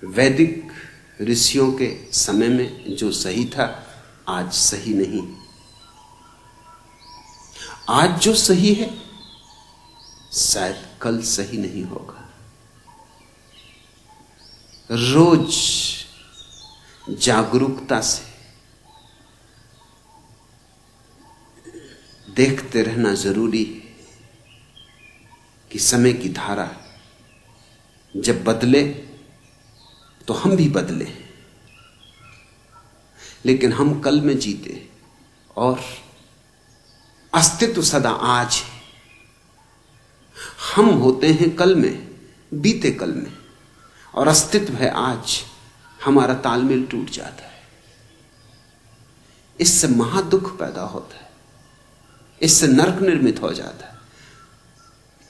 वैदिक ऋषियों के समय में जो सही था आज सही नहीं। आज जो सही है शायद कल सही नहीं होगा। रोज जागरूकता से देखते रहना जरूरी है कि समय की धारा जब बदले तो हम भी बदले, लेकिन हम कल में जीते और अस्तित्व सदा आज है। हम होते हैं कल में, बीते कल में, और अस्तित्व है आज। हमारा तालमेल टूट जाता है, इससे महादुख पैदा होता है, इससे नरक निर्मित हो जाता है,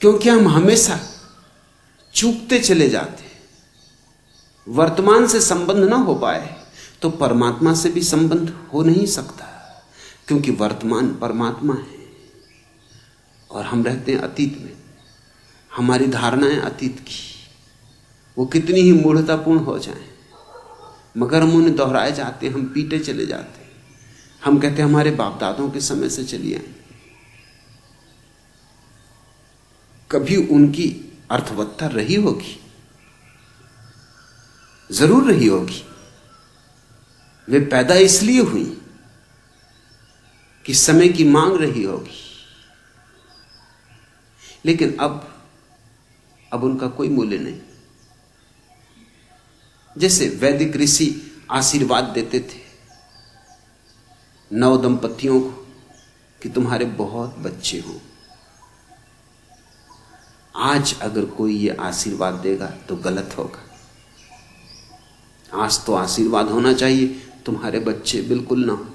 क्योंकि हम हमेशा चूकते चले जाते हैं। वर्तमान से संबंध ना हो पाए तो परमात्मा से भी संबंध हो नहीं सकता, क्योंकि वर्तमान परमात्मा है और हम रहते हैं अतीत में। हमारी धारणाएं अतीत की वो कितनी ही मूढ़तापूर्ण हो जाएं, मगर हम उन्हें दोहराए जाते हैं, हम पीटे चले जाते हैं। हम कहते हैं हमारे बाप दादों के समय से चली आई। कभी उनकी अर्थवत्ता रही होगी, जरूर रही होगी। वे पैदा इसलिए हुई कि समय की मांग रही होगी, लेकिन अब उनका कोई मूल्य नहीं। जैसे वैदिक ऋषि आशीर्वाद देते थे नव दंपतियों को कि तुम्हारे बहुत बच्चे हों, आज अगर कोई ये आशीर्वाद देगा तो गलत होगा। आज तो आशीर्वाद होना चाहिए तुम्हारे बच्चे बिल्कुल ना हो।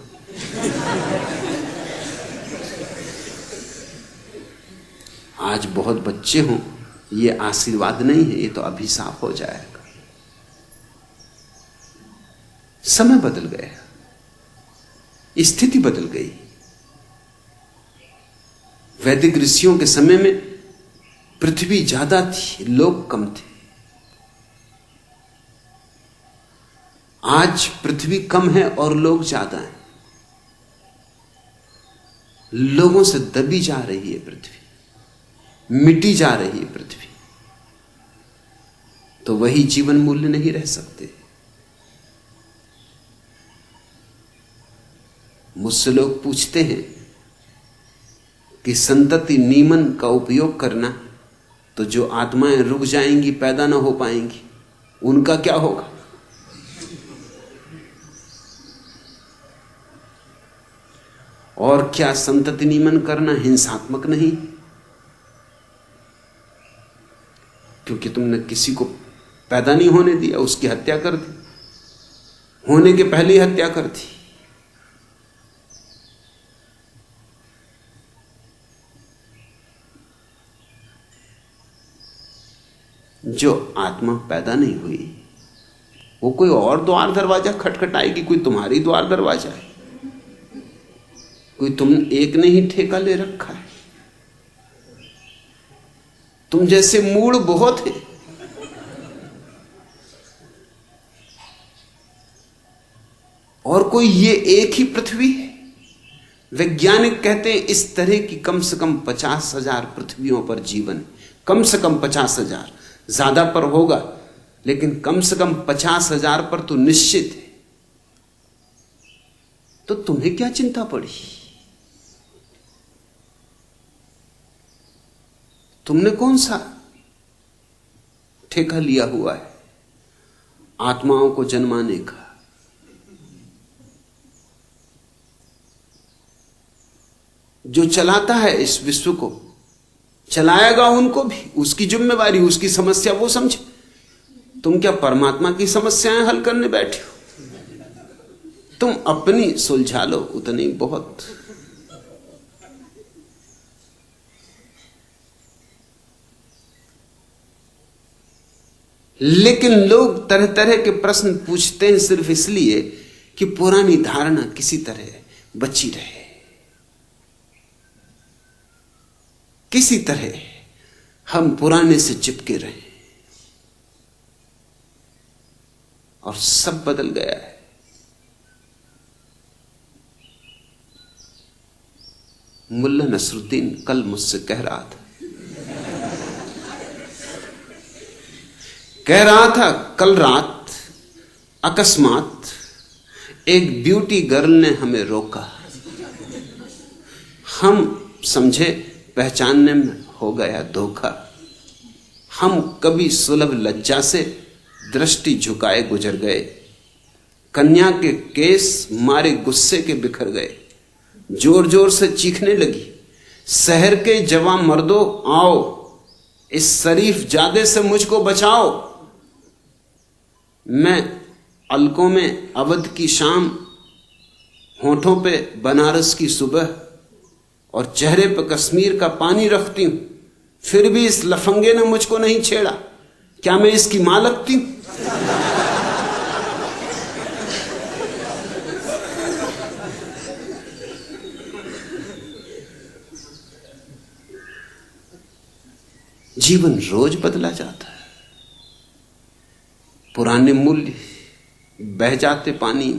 आज बहुत बच्चे हों ये आशीर्वाद नहीं है, ये तो अभिशाप हो जाएगा। समय बदल गया, स्थिति बदल गई। वैदिक ऋषियों के समय में पृथ्वी ज्यादा थी, लोग कम थे। आज पृथ्वी कम है और लोग ज्यादा हैं। लोगों से दबी जा रही है पृथ्वी, मिटी जा रही है पृथ्वी, तो वही जीवन मूल्य नहीं रह सकते। मुझसे लोग पूछते हैं कि संतति नियमन का उपयोग करना, तो जो आत्माएं रुक जाएंगी, पैदा ना हो पाएंगी, उनका क्या होगा? और क्या संतति नियमन करना हिंसात्मक नहीं? क्योंकि तुमने किसी को पैदा नहीं होने दिया, उसकी हत्या कर दी, होने के पहले ही हत्या कर दी। जो आत्मा पैदा नहीं हुई वो कोई और द्वार दरवाजा खटखटाएगी, कोई तुम्हारी द्वार दरवाजा है, कोई तुम एक ने ही ठेका ले रखा है। तुम जैसे मूड बहुत है, और कोई ये एक ही पृथ्वी है। वैज्ञानिक कहते हैं इस तरह की कम से कम 50,000 पृथ्वियों पर जीवन, कम से कम 50,000, ज्यादा पर होगा लेकिन कम से कम 50,000 पर तो निश्चित है। तो तुम्हें क्या चिंता पड़ी? तुमने कौन सा ठेका लिया हुआ है आत्माओं को जन्माने का? जो चलाता है इस विश्व को, चलाएगा उनको भी, उसकी जिम्मेवारी, उसकी समस्या वो समझे। तुम क्या परमात्मा की समस्याएं हल करने बैठे हो? तुम अपनी सुलझा लो, उतनी बहुत। लेकिन लोग तरह तरह के प्रश्न पूछते हैं सिर्फ इसलिए कि पुरानी धारणा किसी तरह बची रहे, किसी तरह हम पुराने से चिपके रहे। और सब बदल गया है। मुल्ला नसरुद्दीन कल मुझसे कह रहा था कल रात अकस्मात एक ब्यूटी गर्ल ने हमें रोका। हम समझे पहचानने में हो गया धोखा। हम कभी सुलभ लज्जा से दृष्टि झुकाए गुजर गए। कन्या के केस मारे गुस्से के बिखर गए। जोर जोर से चीखने लगी, शहर के जवां मर्दों आओ, इस शरीफ जादे से मुझको बचाओ। मैं अलकों में अवध की शाम, होठों पे बनारस की सुबह और चेहरे पे कश्मीर का पानी रखती हूं, फिर भी इस लफंगे ने मुझको नहीं छेड़ा। क्या मैं इसकी मां लगती हूं? जीवन रोज बदला जाता है। पुराने मूल्य बह जाते पानी,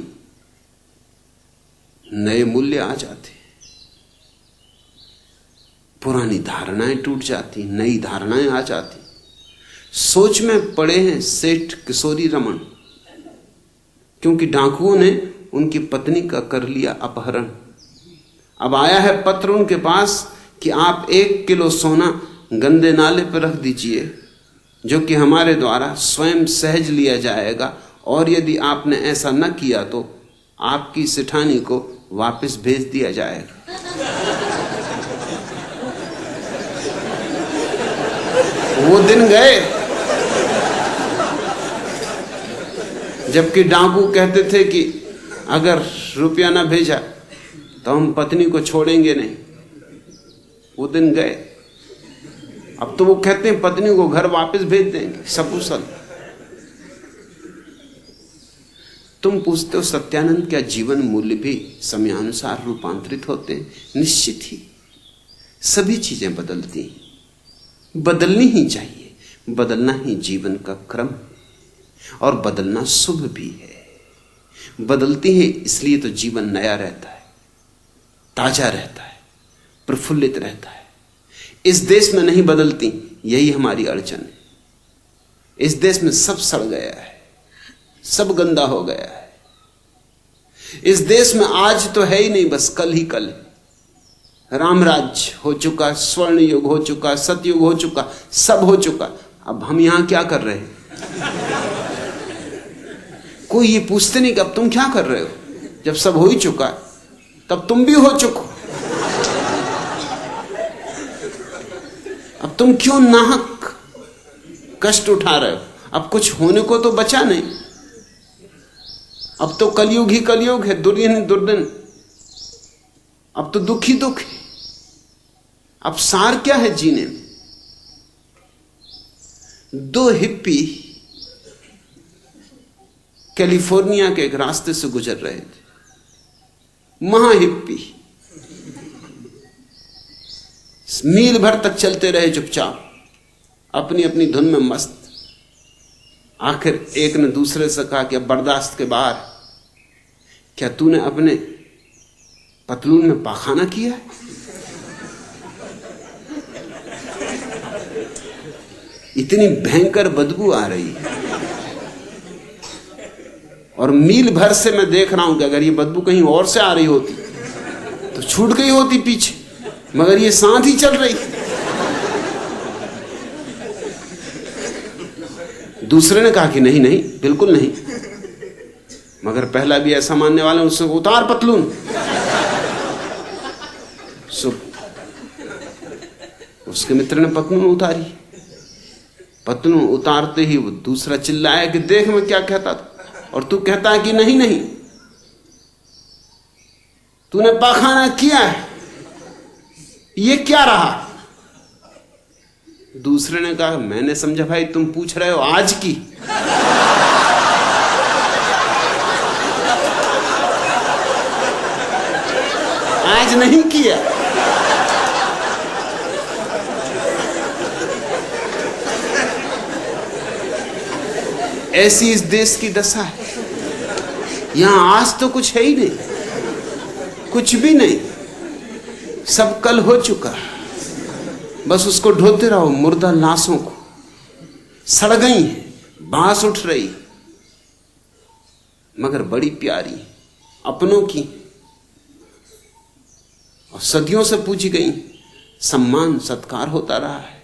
नए मूल्य आ जाते। पुरानी धारणाएं टूट जाती, नई धारणाएं आ जाती। सोच में पड़े हैं सेठ किशोरी रमन, क्योंकि डाकुओं ने उनकी पत्नी का कर लिया अपहरण। अब आया है पत्र उनके पास कि आप 1 किलो सोना गंदे नाले पर रख दीजिए, जो कि हमारे द्वारा स्वयं सहज लिया जाएगा, और यदि आपने ऐसा न किया तो आपकी सिठानी को वापस भेज दिया जाएगा। वो दिन गए जबकि डाकू कहते थे कि अगर रुपया ना भेजा तो हम पत्नी को छोड़ेंगे नहीं। वो दिन गए। अब तो वो कहते हैं पत्नी को घर वापस भेज देंगे सकुशल। तुम पूछते हो सत्यानंद, क्या जीवन मूल्य भी समयानुसार रूपांतरित होते हैं? निश्चित ही सभी चीजें बदलती हैं, बदलनी ही चाहिए। बदलना ही जीवन का क्रम है, और बदलना शुभ भी है। बदलती है इसलिए तो जीवन नया रहता है, ताजा रहता है, प्रफुल्लित रहता है। इस देश में नहीं बदलती, यही हमारी अड़चन है। इस देश में सब सड़ गया है, सब गंदा हो गया है। इस देश में आज तो है ही नहीं, बस कल ही कल है। रामराज्य हो चुका, स्वर्ण युग हो चुका, सतयुग हो चुका, सब हो चुका। अब हम यहां क्या कर रहे हैं? कोई ये पूछते नहीं कि अब तुम क्या कर रहे हो। जब सब हो ही चुका तब तुम भी हो चुको। अब तुम क्यों नाहक कष्ट उठा रहे हो? अब कुछ होने को तो बचा नहीं। अब तो कलयुग ही कलयुग है, दुर्दिन ही दुर्दिन। अब तो दुख ही दुख है। अब सार क्या है जीने में? 2 हिप्पी कैलिफोर्निया के एक रास्ते से गुजर रहे थे, महा हिप्पी। मील भर तक चलते रहे चुपचाप, अपनी अपनी धुन में मस्त। आखिर एक ने दूसरे से कहा कि अब बर्दाश्त के बाहर, क्या तूने अपने पतलून में पाखाना किया है? इतनी भयंकर बदबू आ रही है, और मील भर से मैं देख रहा हूं कि अगर ये बदबू कहीं और से आ रही होती तो छूट गई होती पीछे, मगर ये साथ ही चल रही। दूसरे ने कहा कि नहीं नहीं, बिल्कुल नहीं। मगर पहला भी ऐसा मानने वाला, उससे उतार पतलून। उसके मित्र ने पतलून उतारी। पतलून उतारते ही वो दूसरा चिल्लाया कि देख मैं क्या कहता था, और तू कहता है कि नहीं नहीं, तूने पाखाना किया है, ये क्या रहा? दूसरे ने कहा मैंने समझा भाई तुम पूछ रहे हो आज की। आज नहीं किया। ऐसी इस देश की दशा है। यहां आज तो कुछ है ही नहीं, कुछ भी नहीं, सब कल हो चुका। बस उसको ढोते रहो, मुर्दा लाशों को। सड़ गई है, बांस उठ रही, मगर बड़ी प्यारी, अपनों की, और सदियों से पूजी गई, सम्मान सत्कार होता रहा है।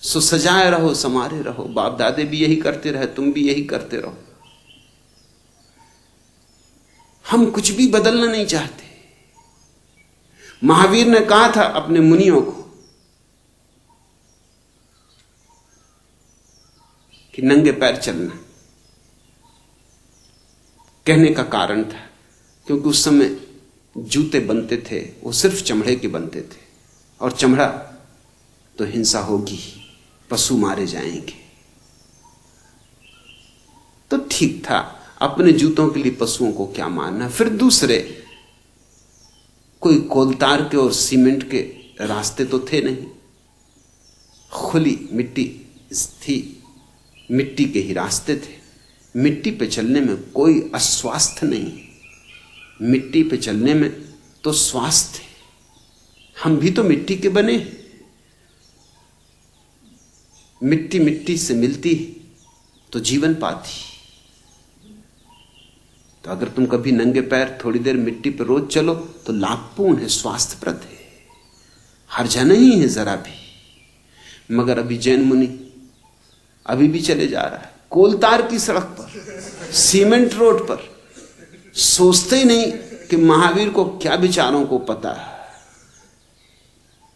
सो सजाए रहो, समारे रहो। बाप दादे भी यही करते रहे, तुम भी यही करते रहो। हम कुछ भी बदलना नहीं चाहते। महावीर ने कहा था अपने मुनियों को कि नंगे पैर चलना। कहने का कारण था क्योंकि उस समय जूते बनते थे, वो सिर्फ चमड़े के बनते थे, और चमड़ा तो हिंसा होगी, पशु मारे जाएंगे। तो ठीक था, अपने जूतों के लिए पशुओं को क्या मारना। फिर दूसरे कोई कोलतार के और सीमेंट के रास्ते तो थे नहीं, खुली मिट्टी थी, मिट्टी के ही रास्ते थे। मिट्टी पे चलने में कोई अस्वास्थ्य नहीं, मिट्टी पे चलने में तो स्वास्थ्य है। हम भी तो मिट्टी के बने हैं। मिट्टी मिट्टी से मिलती तो जीवन पाती। तो अगर तुम कभी नंगे पैर थोड़ी देर मिट्टी पर रोज चलो तो लाभपूर्ण है, स्वास्थ्यप्रद है, हर्जा नहीं है जरा भी। मगर अभी जैन मुनि अभी भी चले जा रहा है कोलतार की सड़क पर, सीमेंट रोड पर। सोचते ही नहीं कि महावीर को क्या विचारों को पता है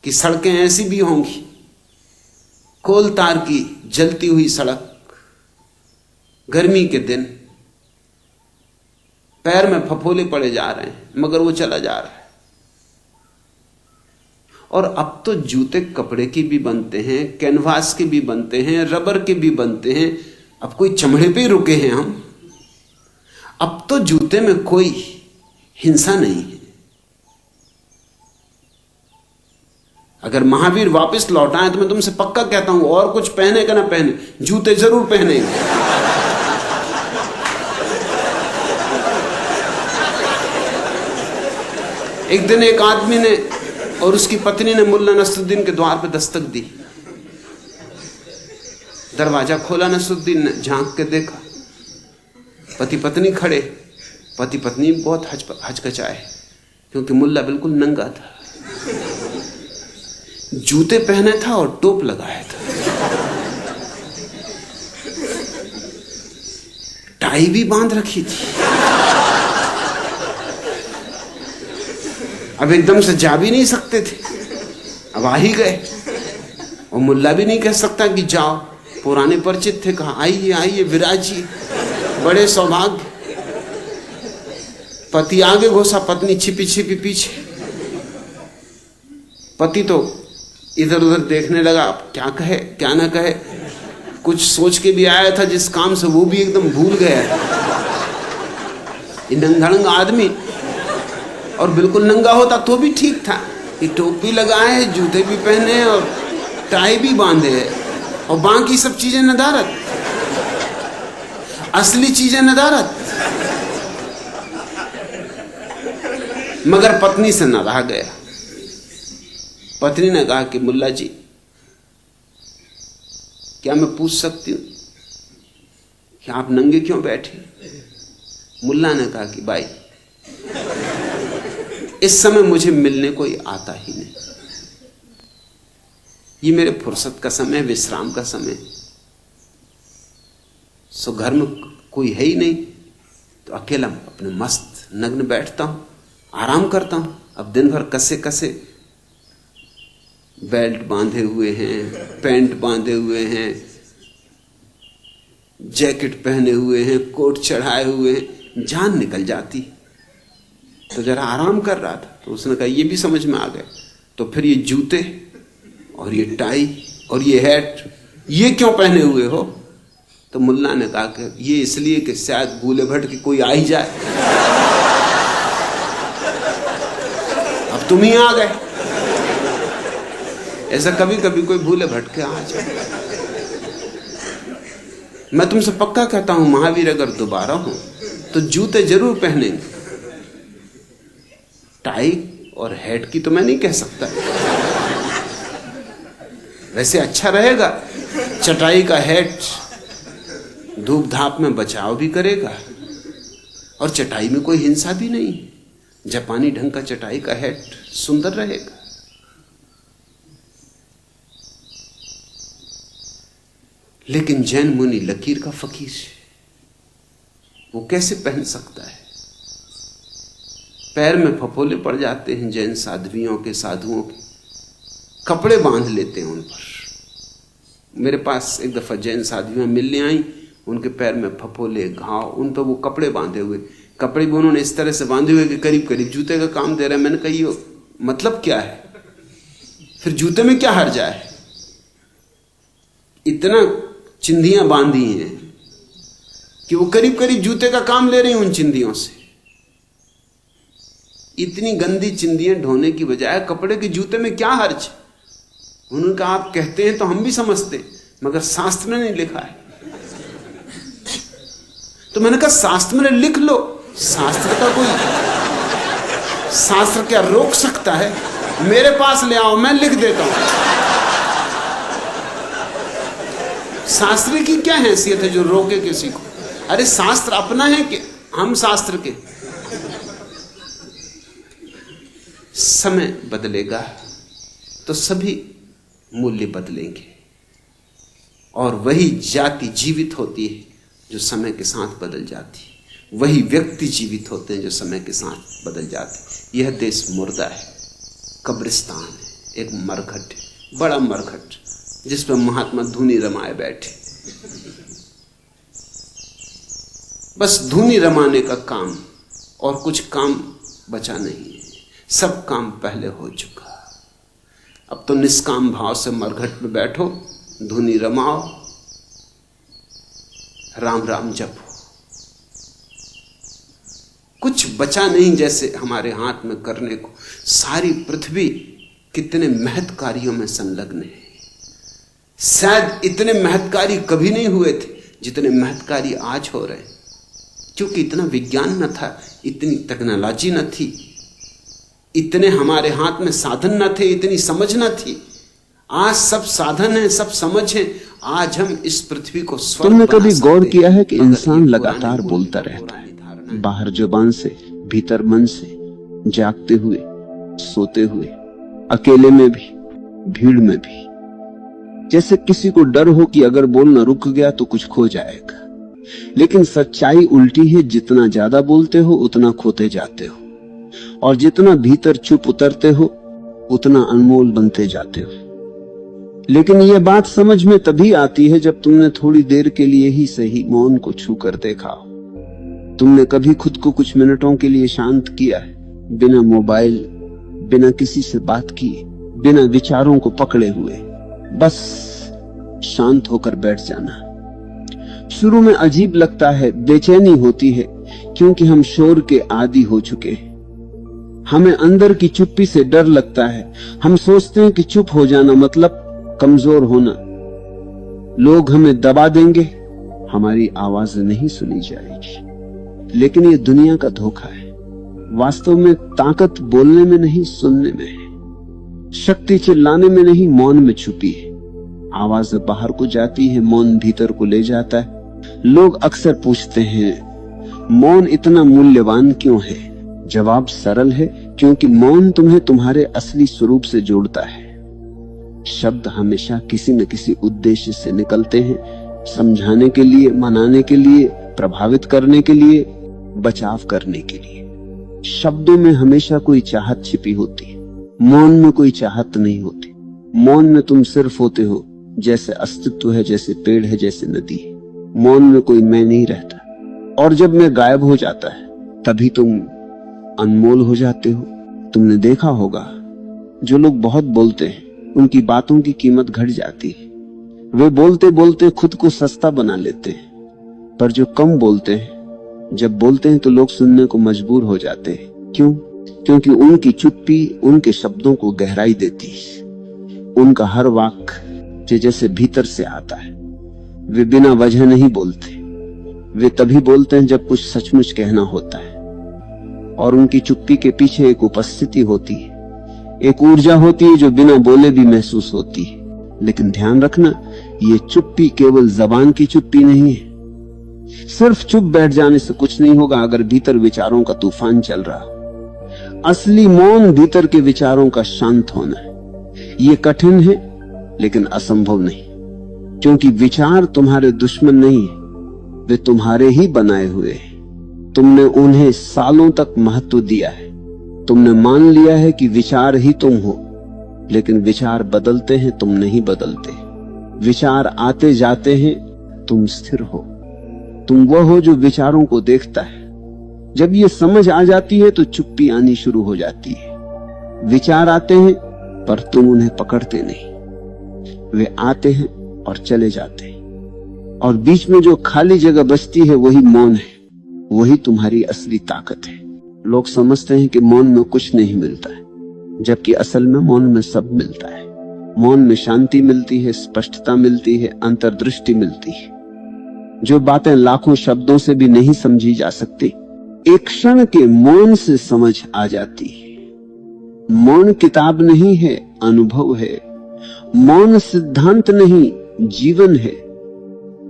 कि सड़कें ऐसी भी होंगी। कोलतार की जलती हुई सड़क, गर्मी के दिन, पैर में फफोले पड़े जा रहे हैं, मगर वो चला जा रहा है। और अब तो जूते कपड़े की भी बनते हैं, कैनवास के भी बनते हैं, रबर के भी बनते हैं। अब कोई चमड़े पे ही रुके हैं हम। अब तो जूते में कोई हिंसा नहीं है। अगर महावीर वापस लौट आए तो मैं तुमसे पक्का कहता हूं, और कुछ पहने का ना पहने, जूते जरूर पहनेंगे। एक दिन एक आदमी ने और उसकी पत्नी ने मुल्ला नसरुद्दीन के द्वार पर दस्तक दी। दरवाजा खोला, नसरुद्दीन ने झांक के देखा, पति पत्नी खड़े। पति पत्नी बहुत हचकचाए क्योंकि मुल्ला बिल्कुल नंगा था, जूते पहने था और टोप लगाया था, टाई भी बांध रखी थी। अब एकदम से जा भी नहीं सकते थे, अब आ ही गए। और मुल्ला भी नहीं कह सकता कि जाओ, पुराने परिचित थे, कहा आइए आइए विराजिए, बड़े सौभाग्य। पति आगे घोषा, पत्नी छिपी छिपी पीछे। पति तो इधर उधर देखने लगा, अब क्या कहे क्या ना कहे। कुछ सोच के भी आया था जिस काम से, वो भी एकदम भूल गया। ये नंगा आदमी, और बिल्कुल नंगा होता तो भी ठीक था। ये टोपी लगाए, जूते भी पहने और टाई भी बांधे, और बाकी सब चीजें नदारत, असली चीजें नदारत। मगर पत्नी से न रहा गया। पत्नी ने कहा कि मुल्ला जी, क्या मैं पूछ सकती हूं कि आप नंगे क्यों बैठे? मुल्ला ने कहा कि भाई, इस समय मुझे मिलने कोई आता ही नहीं। ये मेरे फुर्सत का समय, विश्राम का समय। सो घर में कोई है ही नहीं, तो अकेला अपने मस्त नग्न बैठता हूं, आराम करता हूं। अब दिन भर कसे कसे बेल्ट बांधे हुए हैं, पैंट बांधे हुए हैं, जैकेट पहने हुए हैं, कोट चढ़ाए हुए हैं, जान निकल जाती। तो जरा आराम कर रहा था, तो उसने कहा ये भी समझ में आ गया, तो फिर ये जूते और ये टाई और ये हैट ये क्यों पहने हुए हो? तो मुल्ला ने कहा कि ये इसलिए कि शायद भूले भट के कोई आ ही जाए। अब तुम ही आ गए। ऐसा कभी कभी कोई भूले भटके आ जाए। मैं तुमसे पक्का कहता हूं, महावीर अगर दोबारा हो तो जूते जरूर पहनेंगे। टाई और हैट की तो मैं नहीं कह सकता, वैसे अच्छा रहेगा। चटाई का हैट धूप धाप में बचाव भी करेगा और चटाई में कोई हिंसा भी नहीं। जापानी ढंग का चटाई का हैट सुंदर रहेगा। लेकिन जैन मुनि लकीर का फकीर है, वो कैसे पहन सकता है? पैर में फफोले पड़ जाते हैं जैन साध्वियों के, साधुओं के, कपड़े बांध लेते हैं उन पर। मेरे पास एक दफा जैन साध्वियां मिलने आई, उनके पैर में फफोले, घाव, उन पर वो कपड़े बांधे हुए, कपड़े भी उन्होंने इस तरह से बांधे हुए कि करीब करीब जूते का काम दे रहे हैं। मैंने कहा ये मतलब क्या है? फिर जूते में क्या हर्जा है? इतना चिंधियां बांधी हैं कि वो करीब करीब जूते का काम ले रही हैं उन चिंधियों से। इतनी गंदी चिंधियां ढोने की बजाय कपड़े के जूते में क्या हर्ज? उन्होंने कहा आप कहते हैं तो हम भी समझते, मगर शास्त्र में नहीं लिखा है। तो मैंने कहा शास्त्र में लिख लो, शास्त्र का कोई, शास्त्र क्या रोक सकता है? मेरे पास ले आओ, मैं लिख देता हूं। शास्त्र की क्या हैसियत है जो रोके किसी को? अरे शास्त्र अपना है कि हम शास्त्र के? समय बदलेगा तो सभी मूल्य बदलेंगे, और वही जाति जीवित होती है जो समय के साथ बदल जाती है, वही व्यक्ति जीवित होते हैं जो समय के साथ बदल जाते हैं। यह देश मुर्दा है, कब्रिस्तान है, एक मरघट है, बड़ा मरघट, जिस पर महात्मा धूनी रमाए बैठे। बस धूनी रमाने का काम, और कुछ काम बचा नहीं है, सब काम पहले हो चुका। अब तो निष्काम भाव से मरघट में बैठो, धुनी रमाओ, राम राम जपो। कुछ बचा नहीं जैसे हमारे हाथ में करने को। सारी पृथ्वी कितने महत् कार्यों में संलग्न है। शायद इतने महत्कारी कभी नहीं हुए थे जितने महत्कारी आज हो रहे हैं, क्योंकि इतना विज्ञान न था, इतनी टेक्नोलॉजी न थी, इतने हमारे हाथ में साधन न थे, इतनी समझ न थी। आज सब साधन है, सब समझ है। आज हम इस पृथ्वी को स्वर्ग तुमने कभी गौर किया है कि इंसान लगातार बोलता रहता है, बाहर जुबान से, भीतर मन से, जागते हुए, सोते हुए, अकेले में भी, भीड़ में भी। जैसे किसी को डर हो कि अगर बोलना रुक गया तो कुछ खो जाएगा। लेकिन सच्चाई उल्टी है, जितना ज्यादा बोलते हो उतना खोते जाते हो, और जितना भीतर चुप उतरते हो उतना अनमोल बनते जाते हो। लेकिन यह बात समझ में तभी आती है जब तुमने थोड़ी देर के लिए ही सही मौन को छू कर देखा हो। तुमने कभी खुद को कुछ मिनटों के लिए शांत किया है, बिना मोबाइल, बिना किसी से बात किए, बिना विचारों को पकड़े हुए, बस शांत होकर बैठ जाना। शुरू में अजीब लगता है, बेचैनी होती है, क्योंकि हम शोर के आदी हो चुके हैं। हमें अंदर की चुप्पी से डर लगता है। हम सोचते हैं कि चुप हो जाना मतलब कमजोर होना। लोग हमें दबा देंगे, हमारी आवाज नहीं सुनी जाएगी। लेकिन ये दुनिया का धोखा है। वास्तव में ताकत बोलने में नहीं, सुनने में है। शक्ति चिल्लाने में नहीं, मौन में छुपी है। आवाज बाहर को जाती है, मौन भीतर को ले जाता है। लोग अक्सर पूछते हैं, मौन इतना मूल्यवान क्यों है? जवाब सरल है, क्योंकि मौन तुम्हें तुम्हारे असली स्वरूप से जोड़ता है। शब्द हमेशा किसी न किसी उद्देश्य से निकलते हैं, समझाने के लिए, मनाने के लिए, प्रभावित करने के लिए, बचाव करने के लिए। शब्दों में हमेशा कोई चाहत छिपी होती है, मौन में कोई चाहत नहीं होती। मौन में तुम सिर्फ होते हो, जैसे अस्तित्व है, जैसे पेड़ है, जैसे नदी है। मौन में कोई मैं नहीं रहता, और जब मैं गायब हो जाता है तभी तुम अनमोल हो जाते हो। तुमने देखा होगा, जो लोग बहुत बोलते हैं उनकी बातों की कीमत घट जाती है। वे बोलते बोलते खुद को सस्ता बना लेते हैं। पर जो कम बोलते हैं, जब बोलते हैं तो लोग सुनने को मजबूर हो जाते हैं। क्यों? क्योंकि उनकी चुप्पी उनके शब्दों को गहराई देती है। उनका हर वाक्य जैसे भीतर से आता है। वे बिना वजह नहीं बोलते। वे तभी बोलते हैं जब कुछ सचमुच कहना होता है, और उनकी चुप्पी के पीछे एक उपस्थिति होती है, एक ऊर्जा होती है जो बिना बोले भी महसूस होती है। लेकिन ध्यान रखना, ये चुप्पी केवल जबान की चुप्पी नहीं है। सिर्फ चुप बैठ जाने से कुछ नहीं होगा अगर भीतर विचारों का तूफान चल रहा। असली मौन भीतर के विचारों का शांत होना है। ये कठिन है लेकिन असंभव नहीं, क्योंकि विचार तुम्हारे दुश्मन नहीं है, वे तुम्हारे ही बनाए हुए हैं। तुमने उन्हें सालों तक महत्व दिया है। तुमने मान लिया है कि विचार ही तुम हो, लेकिन विचार बदलते हैं, तुम नहीं बदलते। विचार आते जाते हैं, तुम स्थिर हो। तुम वह हो जो विचारों को देखता है। जब ये समझ आ जाती है तो चुप्पी आनी शुरू हो जाती है। विचार आते हैं पर तुम उन्हें पकड़ते नहीं। वे आते हैं और चले जाते हैं, और बीच में जो खाली जगह बचती है वही मौन है। वही तुम्हारी असली ताकत है। लोग समझते हैं कि मौन में कुछ नहीं मिलता है, जबकि असल में मौन में सब मिलता है। मौन में शांति मिलती है, स्पष्टता मिलती है, अंतर्दृष्टि मिलती है। जो बातें लाखों शब्दों से भी नहीं समझी जा सकती, एक क्षण के मौन से समझ आ जाती है। मौन किताब नहीं है, अनुभव है। मौन सिद्धांत नहीं, जीवन है।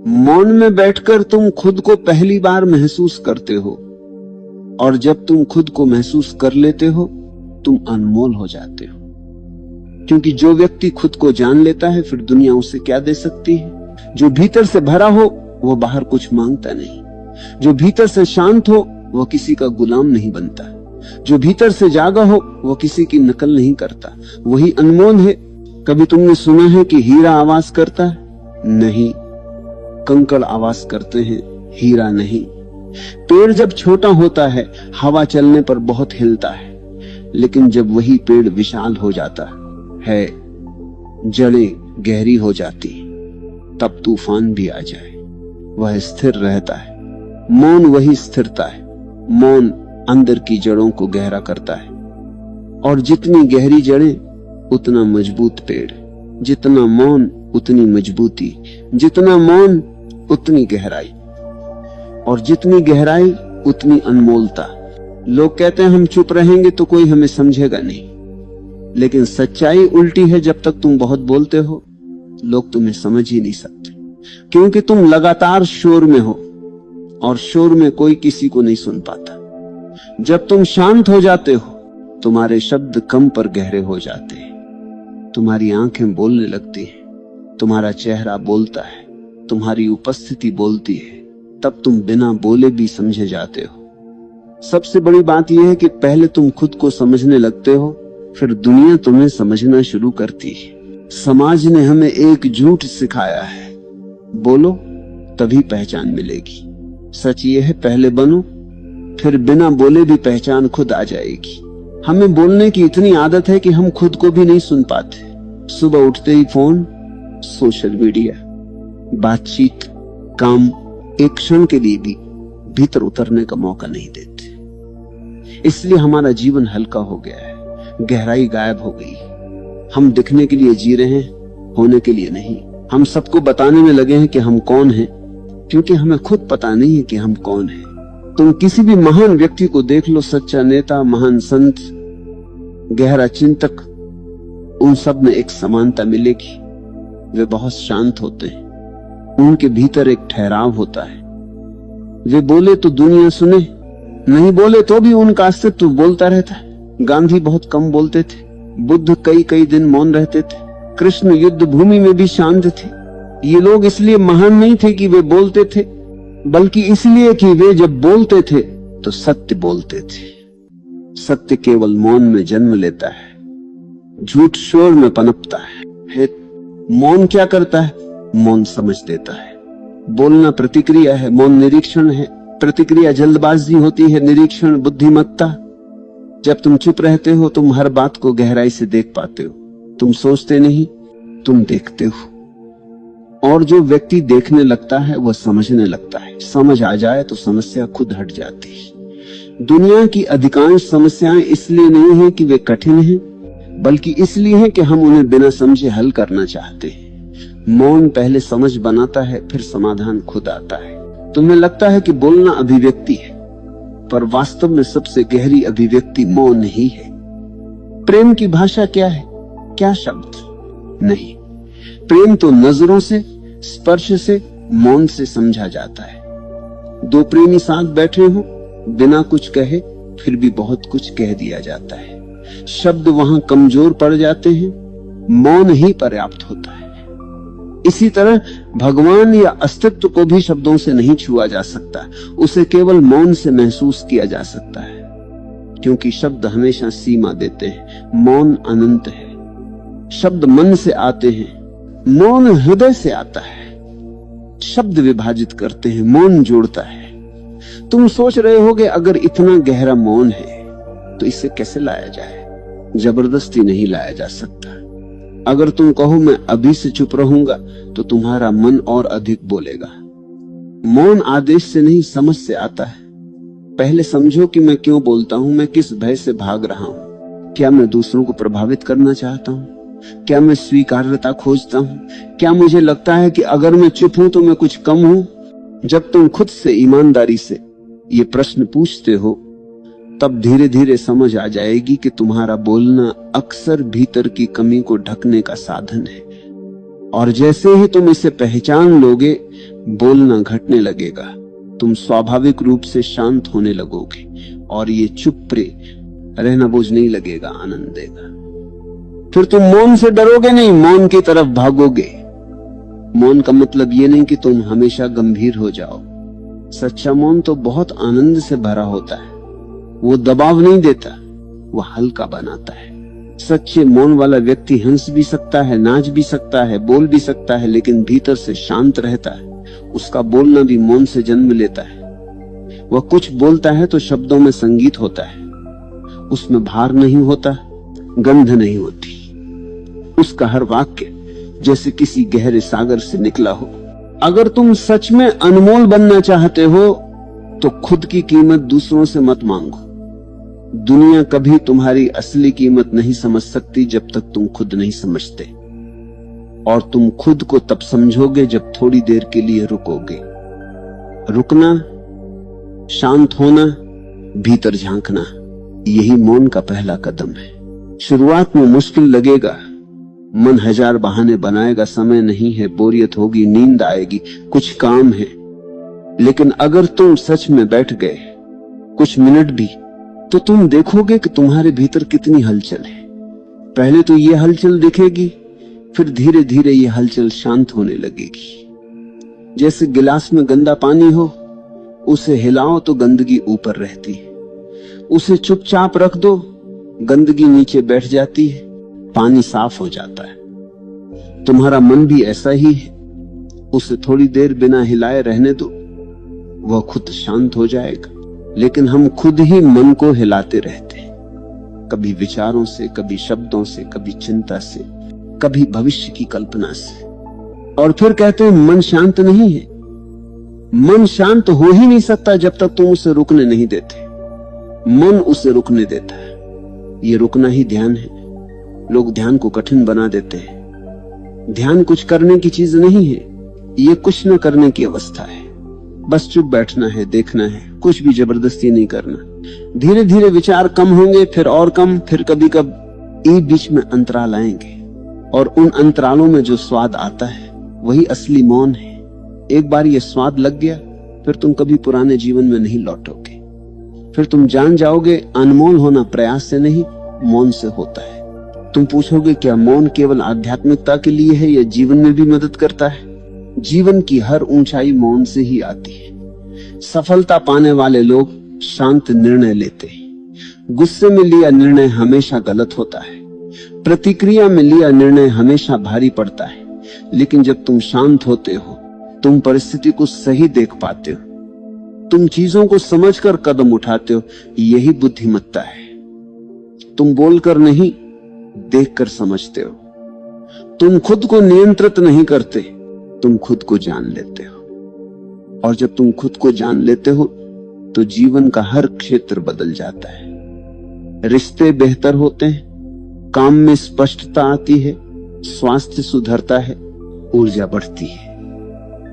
मौन में बैठकर तुम खुद को पहली बार महसूस करते हो, और जब तुम खुद को महसूस कर लेते हो तुम अनमोल हो जाते हो। क्योंकि जो व्यक्ति खुद को जान लेता है, फिर दुनिया उसे क्या दे सकती है। जो भीतर से भरा हो वो बाहर कुछ मांगता नहीं। जो भीतर से शांत हो वो किसी का गुलाम नहीं बनता। जो भीतर से जागा हो वो किसी की नकल नहीं करता। वही अनमोल है। कभी तुमने सुना है कि हीरा आवाज करता है? नहीं, कंकड़ आवाज करते हैं, हीरा नहीं। पेड़ जब छोटा होता है हवा चलने पर बहुत हिलता है, लेकिन जब वही पेड़ विशाल हो जाता है, जड़ें गहरी हो जाती, तब तूफान भी आ जाए वह स्थिर रहता है। मौन वही स्थिरता है। मौन अंदर की जड़ों को गहरा करता है, और जितनी गहरी जड़ें उतना मजबूत पेड़। जितना मौन उतनी मजबूती, जितना मौन उतनी गहराई, और जितनी गहराई उतनी अनमोलता। लोग कहते हैं हम चुप रहेंगे तो कोई हमें समझेगा नहीं, लेकिन सच्चाई उल्टी है। जब तक तुम बहुत बोलते हो लोग तुम्हें समझ ही नहीं सकते, क्योंकि तुम लगातार शोर में हो, और शोर में कोई किसी को नहीं सुन पाता। जब तुम शांत हो जाते हो तुम्हारे शब्द कम पर गहरे हो जाते हैं। तुम्हारी आंखें बोलने लगती हैं, तुम्हारा चेहरा बोलता है, तुम्हारी उपस्थिति बोलती है। तब तुम बिना बोले भी समझे जाते हो। सबसे बड़ी बात यह है कि पहले तुम खुद को समझने लगते हो, फिर दुनिया तुम्हें समझना शुरू करती है। समाज ने हमें एक झूठ सिखाया है, बोलो तभी पहचान मिलेगी। सच ये है, पहले बनो, फिर बिना बोले भी पहचान खुद आ जाएगी। हमें बोलने की इतनी आदत है कि हम खुद को भी नहीं सुन पाते। सुबह उठते ही फोन, सोशल मीडिया, बातचीत, काम, एक क्षण के लिए भी भीतर उतरने का मौका नहीं देते। इसलिए हमारा जीवन हल्का हो गया है, गहराई गायब हो गई। हम दिखने के लिए जी रहे हैं, होने के लिए नहीं। हम सबको बताने में लगे हैं कि हम कौन हैं, क्योंकि हमें खुद पता नहीं है कि हम कौन हैं। तुम किसी भी महान व्यक्ति को देख लो, सच्चा नेता, महान संत, गहरा चिंतक, उन सब में एक समानता मिलेगी। वे बहुत शांत होते हैं, उनके भीतर एक ठहराव होता है। वे बोले तो दुनिया सुने, नहीं बोले तो भी उनका अस्तित्व बोलता रहता है। गांधी बहुत कम बोलते थे, बुद्ध कई कई दिन मौन रहते थे, कृष्ण युद्ध भूमि में भी शांत थे। ये लोग इसलिए महान नहीं थे कि वे बोलते थे, बल्कि इसलिए कि वे जब बोलते थे तो सत्य बोलते थे। सत्य केवल मौन में जन्म लेता है, झूठ शोर में पनपता है। मौन क्या करता है? मौन समझ देता है। बोलना प्रतिक्रिया है, मौन निरीक्षण है। प्रतिक्रिया जल्दबाजी होती है, निरीक्षण बुद्धिमत्ता। जब तुम चुप रहते हो तुम हर बात को गहराई से देख पाते हो। तुम सोचते नहीं, तुम देखते हो। और जो व्यक्ति देखने लगता है वह समझने लगता है। समझ आ जाए तो समस्या खुद हट जाती है। दुनिया की अधिकांश समस्याएं इसलिए नहीं है कि वे कठिन हैं, बल्कि इसलिए है कि हम उन्हें बिना समझे हल करना चाहते हैं। मौन पहले समझ बनाता है, फिर समाधान खुद आता है। तुम्हें लगता है कि बोलना अभिव्यक्ति है, पर वास्तव में सबसे गहरी अभिव्यक्ति मौन ही है। प्रेम की भाषा क्या है? क्या शब्द? नहीं, प्रेम तो नजरों से, स्पर्श से, मौन से समझा जाता है। दो प्रेमी साथ बैठे हो, बिना कुछ कहे फिर भी बहुत कुछ कह दिया जाता है। शब्द वहां कमजोर पड़ जाते हैं, मौन ही पर्याप्त होता है। इसी तरह भगवान या अस्तित्व को भी शब्दों से नहीं छुआ जा सकता, उसे केवल मौन से महसूस किया जा सकता है, क्योंकि शब्द हमेशा सीमा देते हैं, मौन अनंत है। शब्द मन से आते हैं, मौन हृदय से आता है। शब्द विभाजित करते हैं, मौन जोड़ता है। तुम सोच रहे होगे अगर इतना गहरा मौन है तो इसे कैसे लाया जाए? जबरदस्ती नहीं लाया जा सकता। अगर तुम कहो मैं अभी से चुप रहूंगा तो तुम्हारा मन और अधिक बोलेगा। मौन आदेश से नहीं, समझ से आता है। पहले समझो कि मैं क्यों बोलता हूं, मैं किस भय से भाग रहा हूं। क्या मैं दूसरों को प्रभावित करना चाहता हूं? क्या मैं स्वीकार्यता खोजता हूं? क्या मुझे लगता है कि अगर मैं चुप हूं तो मैं कुछ कम हूं? जब तुम खुद से ईमानदारी से ये प्रश्न पूछते हो, तब धीरे धीरे समझ आ जाएगी कि तुम्हारा बोलना अक्सर भीतर की कमी को ढकने का साधन है। और जैसे ही तुम इसे पहचान लोगे, बोलना घटने लगेगा। तुम स्वाभाविक रूप से शांत होने लगोगे और ये चुप रहना बोझ नहीं लगेगा, आनंद देगा। फिर तुम मौन से डरोगे नहीं, मौन की तरफ भागोगे। मौन का मतलब ये नहीं कि तुम हमेशा गंभीर हो जाओ। सच्चा मौन तो बहुत आनंद से भरा होता है। वो दबाव नहीं देता, वो हल्का बनाता है। सच्चे मौन वाला व्यक्ति हंस भी सकता है, नाच भी सकता है, बोल भी सकता है, लेकिन भीतर से शांत रहता है। उसका बोलना भी मौन से जन्म लेता है। वह कुछ बोलता है तो शब्दों में संगीत होता है, उसमें भार नहीं होता, गंध नहीं होती। उसका हर वाक्य जैसे किसी गहरे सागर से निकला हो। अगर तुम सच में अनमोल बनना चाहते हो तो खुद की कीमत दूसरों से मत मांगो। दुनिया कभी तुम्हारी असली कीमत नहीं समझ सकती जब तक तुम खुद नहीं समझते। और तुम खुद को तब समझोगे जब थोड़ी देर के लिए रुकोगे। रुकना, शांत होना, भीतर झांकना, यही मौन का पहला कदम है। शुरुआत में मुश्किल लगेगा, मन हजार बहाने बनाएगा, समय नहीं है, बोरियत होगी, नींद आएगी, कुछ काम है। लेकिन अगर तुम सच में बैठ गए कुछ मिनट भी, तो तुम देखोगे कि तुम्हारे भीतर कितनी हलचल है। पहले तो ये हलचल दिखेगी, फिर धीरे धीरे ये हलचल शांत होने लगेगी। जैसे गिलास में गंदा पानी हो, उसे हिलाओ तो गंदगी ऊपर रहती है, उसे चुपचाप रख दो, गंदगी नीचे बैठ जाती है, पानी साफ हो जाता है। तुम्हारा मन भी ऐसा ही है, उसे थोड़ी देर बिना हिलाए रहने दो, वह खुद शांत हो जाएगा। लेकिन हम खुद ही मन को हिलाते रहते हैं, कभी विचारों से, कभी शब्दों से, कभी चिंता से, कभी भविष्य की कल्पना से। और फिर कहते हैं मन शांत नहीं है। मन शांत हो ही नहीं सकता जब तक तुम उसे रुकने नहीं देते। मन उसे रुकने देता है। ये रुकना ही ध्यान है। लोग ध्यान को कठिन बना देते हैं। ध्यान कुछ करने की चीज नहीं है, ये कुछ न करने की अवस्था है। बस चुप बैठना है, देखना है, कुछ भी जबरदस्ती नहीं करना। धीरे धीरे विचार कम होंगे, फिर और कम, फिर कभी कभी बीच में अंतराल आएंगे। और उन अंतरालों में जो स्वाद आता है वही असली मौन है। एक बार ये स्वाद लग गया, फिर तुम कभी पुराने जीवन में नहीं लौटोगे। फिर तुम जान जाओगे अनमोल होना प्रयास से नहीं, मौन से होता है। तुम पूछोगे क्या मौन केवल आध्यात्मिकता के लिए है या जीवन में भी मदद करता है? जीवन की हर ऊंचाई मौन से ही आती है। सफलता पाने वाले लोग शांत निर्णय लेते हैं। गुस्से में लिया निर्णय हमेशा गलत होता है। प्रतिक्रिया में लिया निर्णय हमेशा भारी पड़ता है। लेकिन जब तुम शांत होते हो, तुम परिस्थिति को सही देख पाते हो, तुम चीजों को समझकर कदम उठाते हो। यही बुद्धिमत्ता है। तुम बोलकर नहीं, देखकर समझते हो। तुम खुद को नियंत्रित नहीं करते, तुम खुद को जान लेते हो। और जब तुम खुद को जान लेते हो तो जीवन का हर क्षेत्र बदल जाता है। रिश्ते बेहतर होते हैं, काम में स्पष्टता आती है, स्वास्थ्य सुधरता है, ऊर्जा बढ़ती है,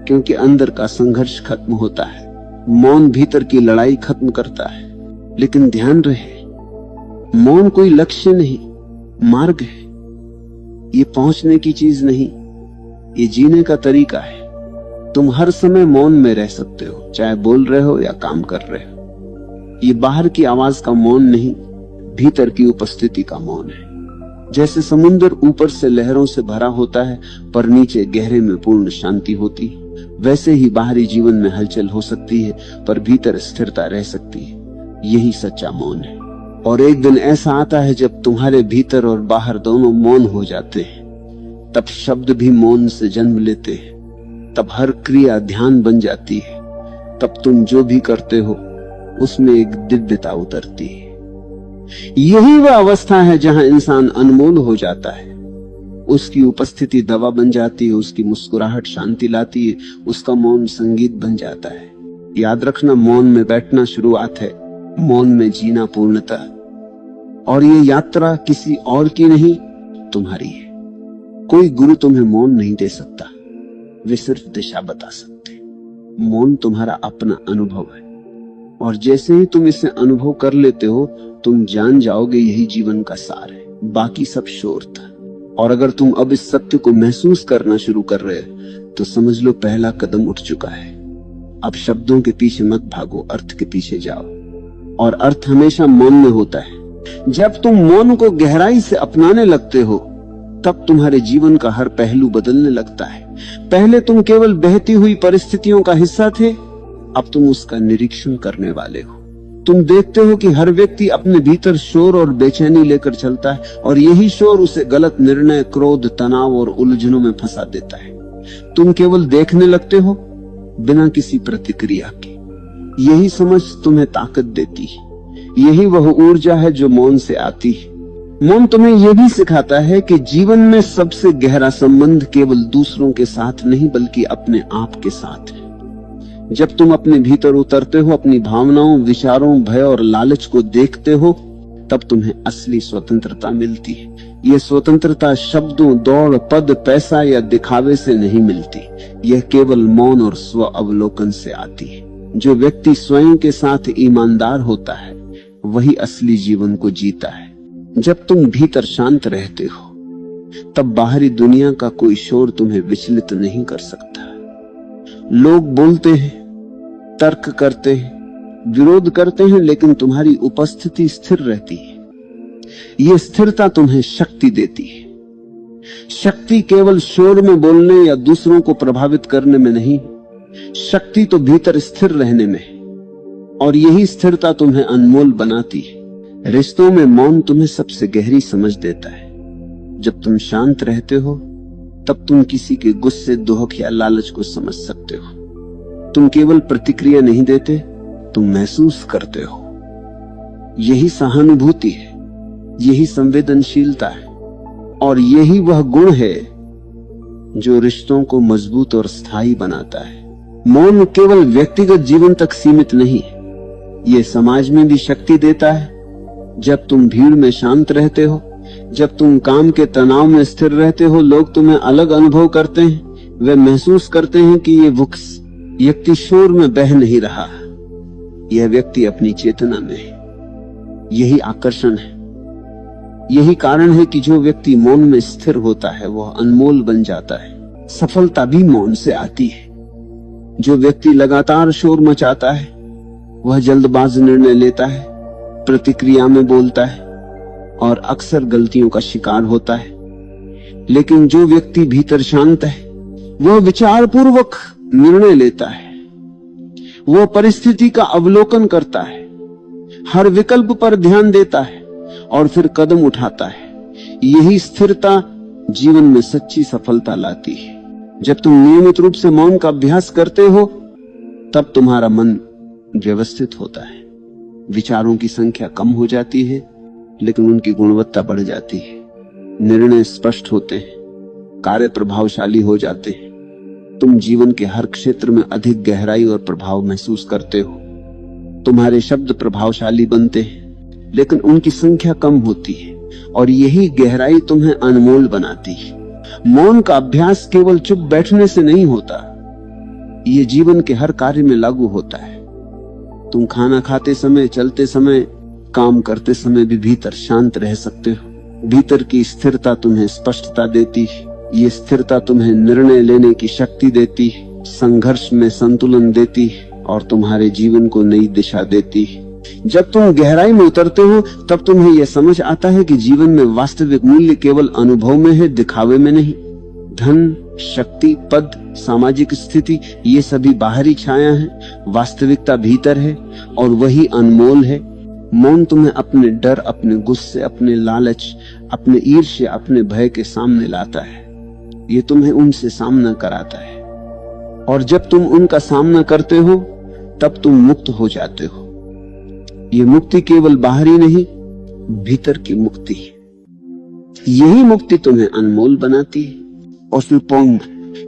क्योंकि अंदर का संघर्ष खत्म होता है। मौन भीतर की लड़ाई खत्म करता है। लेकिन ध्यान रहे, मौन कोई लक्ष्य नहीं, मार्ग है। ये पहुंचने की चीज नहीं, ये जीने का तरीका है। तुम हर समय मौन में रह सकते हो, चाहे बोल रहे हो या काम कर रहे हो। ये बाहर की आवाज का मौन नहीं, भीतर की उपस्थिति का मौन है। जैसे समुद्र ऊपर से लहरों से भरा होता है पर नीचे गहरे में पूर्ण शांति होती है, वैसे ही बाहरी जीवन में हलचल हो सकती है पर भीतर स्थिरता रह सकती है। यही सच्चा मौन है। और एक दिन ऐसा आता है जब तुम्हारे भीतर और बाहर दोनों मौन हो जाते हैं। तब शब्द भी मौन से जन्म लेते हैं। तब हर क्रिया ध्यान बन जाती है। तब तुम जो भी करते हो उसमें एक दिव्यता उतरती है। यही वह अवस्था है जहां इंसान अनमोल हो जाता है। उसकी उपस्थिति दवा बन जाती है, उसकी मुस्कुराहट शांति लाती है, उसका मौन संगीत बन जाता है। याद रखना, मौन में बैठना शुरुआत है, मौन में जीना पूर्णता। और ये यात्रा किसी और की नहीं, तुम्हारी है। कोई गुरु तुम्हें मौन नहीं दे सकता, वे सिर्फ दिशा बता सकते। मौन तुम्हारा अपना अनुभव है, और जैसे ही तुम इसे अनुभव कर लेते हो तुम जान जाओगे यही जीवन का सार है। बाकी सब शोर था। और अगर तुम अब इस सत्य को महसूस करना शुरू कर रहे हो तो समझ लो पहला कदम उठ चुका है। अब शब्दों के पीछे मत भागो, अर्थ के पीछे जाओ। और अर्थ हमेशा मौन में होता है। जब तुम मौन को गहराई से अपनाने लगते हो तब तुम्हारे जीवन का हर पहलू बदलने लगता है। पहले तुम केवल बहती हुई परिस्थितियों का हिस्सा थे, अब तुम उसका निरीक्षण करने वाले हो। तुम देखते हो कि हर व्यक्ति अपने भीतर शोर और बेचैनी लेकर चलता है, और यही शोर उसे गलत निर्णय, क्रोध, तनाव और उलझनों में फंसा देता है। तुम केवल देखने लगते हो बिना किसी प्रतिक्रिया के। यही समझ तुम्हें ताकत देती है। यही वह ऊर्जा है जो मौन से आती है। मौन तुम्हें यह भी सिखाता है कि जीवन में सबसे गहरा संबंध केवल दूसरों के साथ नहीं बल्कि अपने आप के साथ है। जब तुम अपने भीतर उतरते हो, अपनी भावनाओं, विचारों, भय और लालच को देखते हो, तब तुम्हें असली स्वतंत्रता मिलती है। यह स्वतंत्रता शब्दों, दौड़, पद, पैसा या दिखावे से नहीं मिलती। यह केवल मौन और स्व अवलोकन से आती है। जो व्यक्ति स्वयं के साथ ईमानदार होता है वही असली जीवन को जीता है। जब तुम भीतर शांत रहते हो तब बाहरी दुनिया का कोई शोर तुम्हें विचलित नहीं कर सकता। लोग बोलते हैं, तर्क करते हैं, विरोध करते हैं, लेकिन तुम्हारी उपस्थिति स्थिर रहती है। यह स्थिरता तुम्हें शक्ति देती है। शक्ति केवल शोर में बोलने या दूसरों को प्रभावित करने में नहीं, शक्ति तो भीतर स्थिर रहने में है। और यही स्थिरता तुम्हें अनमोल बनाती है। रिश्तों में मौन तुम्हें सबसे गहरी समझ देता है। जब तुम शांत रहते हो तब तुम किसी के गुस्से, दुहक या लालच को समझ सकते हो। तुम केवल प्रतिक्रिया नहीं देते, तुम महसूस करते हो। यही सहानुभूति है, यही संवेदनशीलता है, और यही वह गुण है जो रिश्तों को मजबूत और स्थायी बनाता है। मौन केवल व्यक्तिगत जीवन तक सीमित नहीं है, यह समाज में भी शक्ति देता है। जब तुम भीड़ में शांत रहते हो, जब तुम काम के तनाव में स्थिर रहते हो, लोग तुम्हें अलग अनुभव करते हैं। वे महसूस करते हैं कि ये व्यक्ति शोर में बह नहीं रहा, यह व्यक्ति अपनी चेतना में है। यही आकर्षण है। यही कारण है कि जो व्यक्ति मौन में स्थिर होता है वह अनमोल बन जाता है। सफलता भी मौन से आती है। जो व्यक्ति लगातार शोर मचाता है वह जल्दबाज निर्णय लेता है, प्रतिक्रिया में बोलता है और अक्सर गलतियों का शिकार होता है। लेकिन जो व्यक्ति भीतर शांत है वह विचार पूर्वक निर्णय लेता है। वह परिस्थिति का अवलोकन करता है, हर विकल्प पर ध्यान देता है और फिर कदम उठाता है। यही स्थिरता जीवन में सच्ची सफलता लाती है। जब तुम नियमित रूप से मौन का अभ्यास करते हो तब तुम्हारा मन व्यवस्थित होता है। विचारों की संख्या कम हो जाती है लेकिन उनकी गुणवत्ता बढ़ जाती है। निर्णय स्पष्ट होते हैं, कार्य प्रभावशाली हो जाते हैं। तुम जीवन के हर क्षेत्र में अधिक गहराई और प्रभाव महसूस करते हो। तुम्हारे शब्द प्रभावशाली बनते हैं लेकिन उनकी संख्या कम होती है, और यही गहराई तुम्हें अनमोल बनाती है। मौन का अभ्यास केवल चुप बैठने से नहीं होता, ये जीवन के हर कार्य में लागू होता है। तुम खाना खाते समय, चलते समय, काम करते समय भी भीतर शांत रह सकते हो। भीतर की स्थिरता तुम्हें स्पष्टता देती है। ये स्थिरता तुम्हें निर्णय लेने की शक्ति देती है, संघर्ष में संतुलन देती है और तुम्हारे जीवन को नई दिशा देती है। जब तुम गहराई में उतरते हो तब तुम्हें यह समझ आता है कि जीवन में वास्तविक मूल्य केवल अनुभव में है, दिखावे में नहीं। धन, शक्ति, पद, सामाजिक स्थिति, ये सभी बाहरी छाया है, वास्तविकता भीतर है और वही अनमोल है। मौन तुम्हें अपने डर, अपने गुस्से, अपने लालच, अपने ईर्ष्या, अपने भय के सामने लाता है। ये तुम्हें उनसे सामना कराता है और जब तुम उनका सामना करते हो तब तुम मुक्त हो जाते हो। ये मुक्ति केवल बाहरी नहीं, भीतर की मुक्ति है। यही मुक्ति तुम्हें अनमोल बनाती है। और फिर पौंग,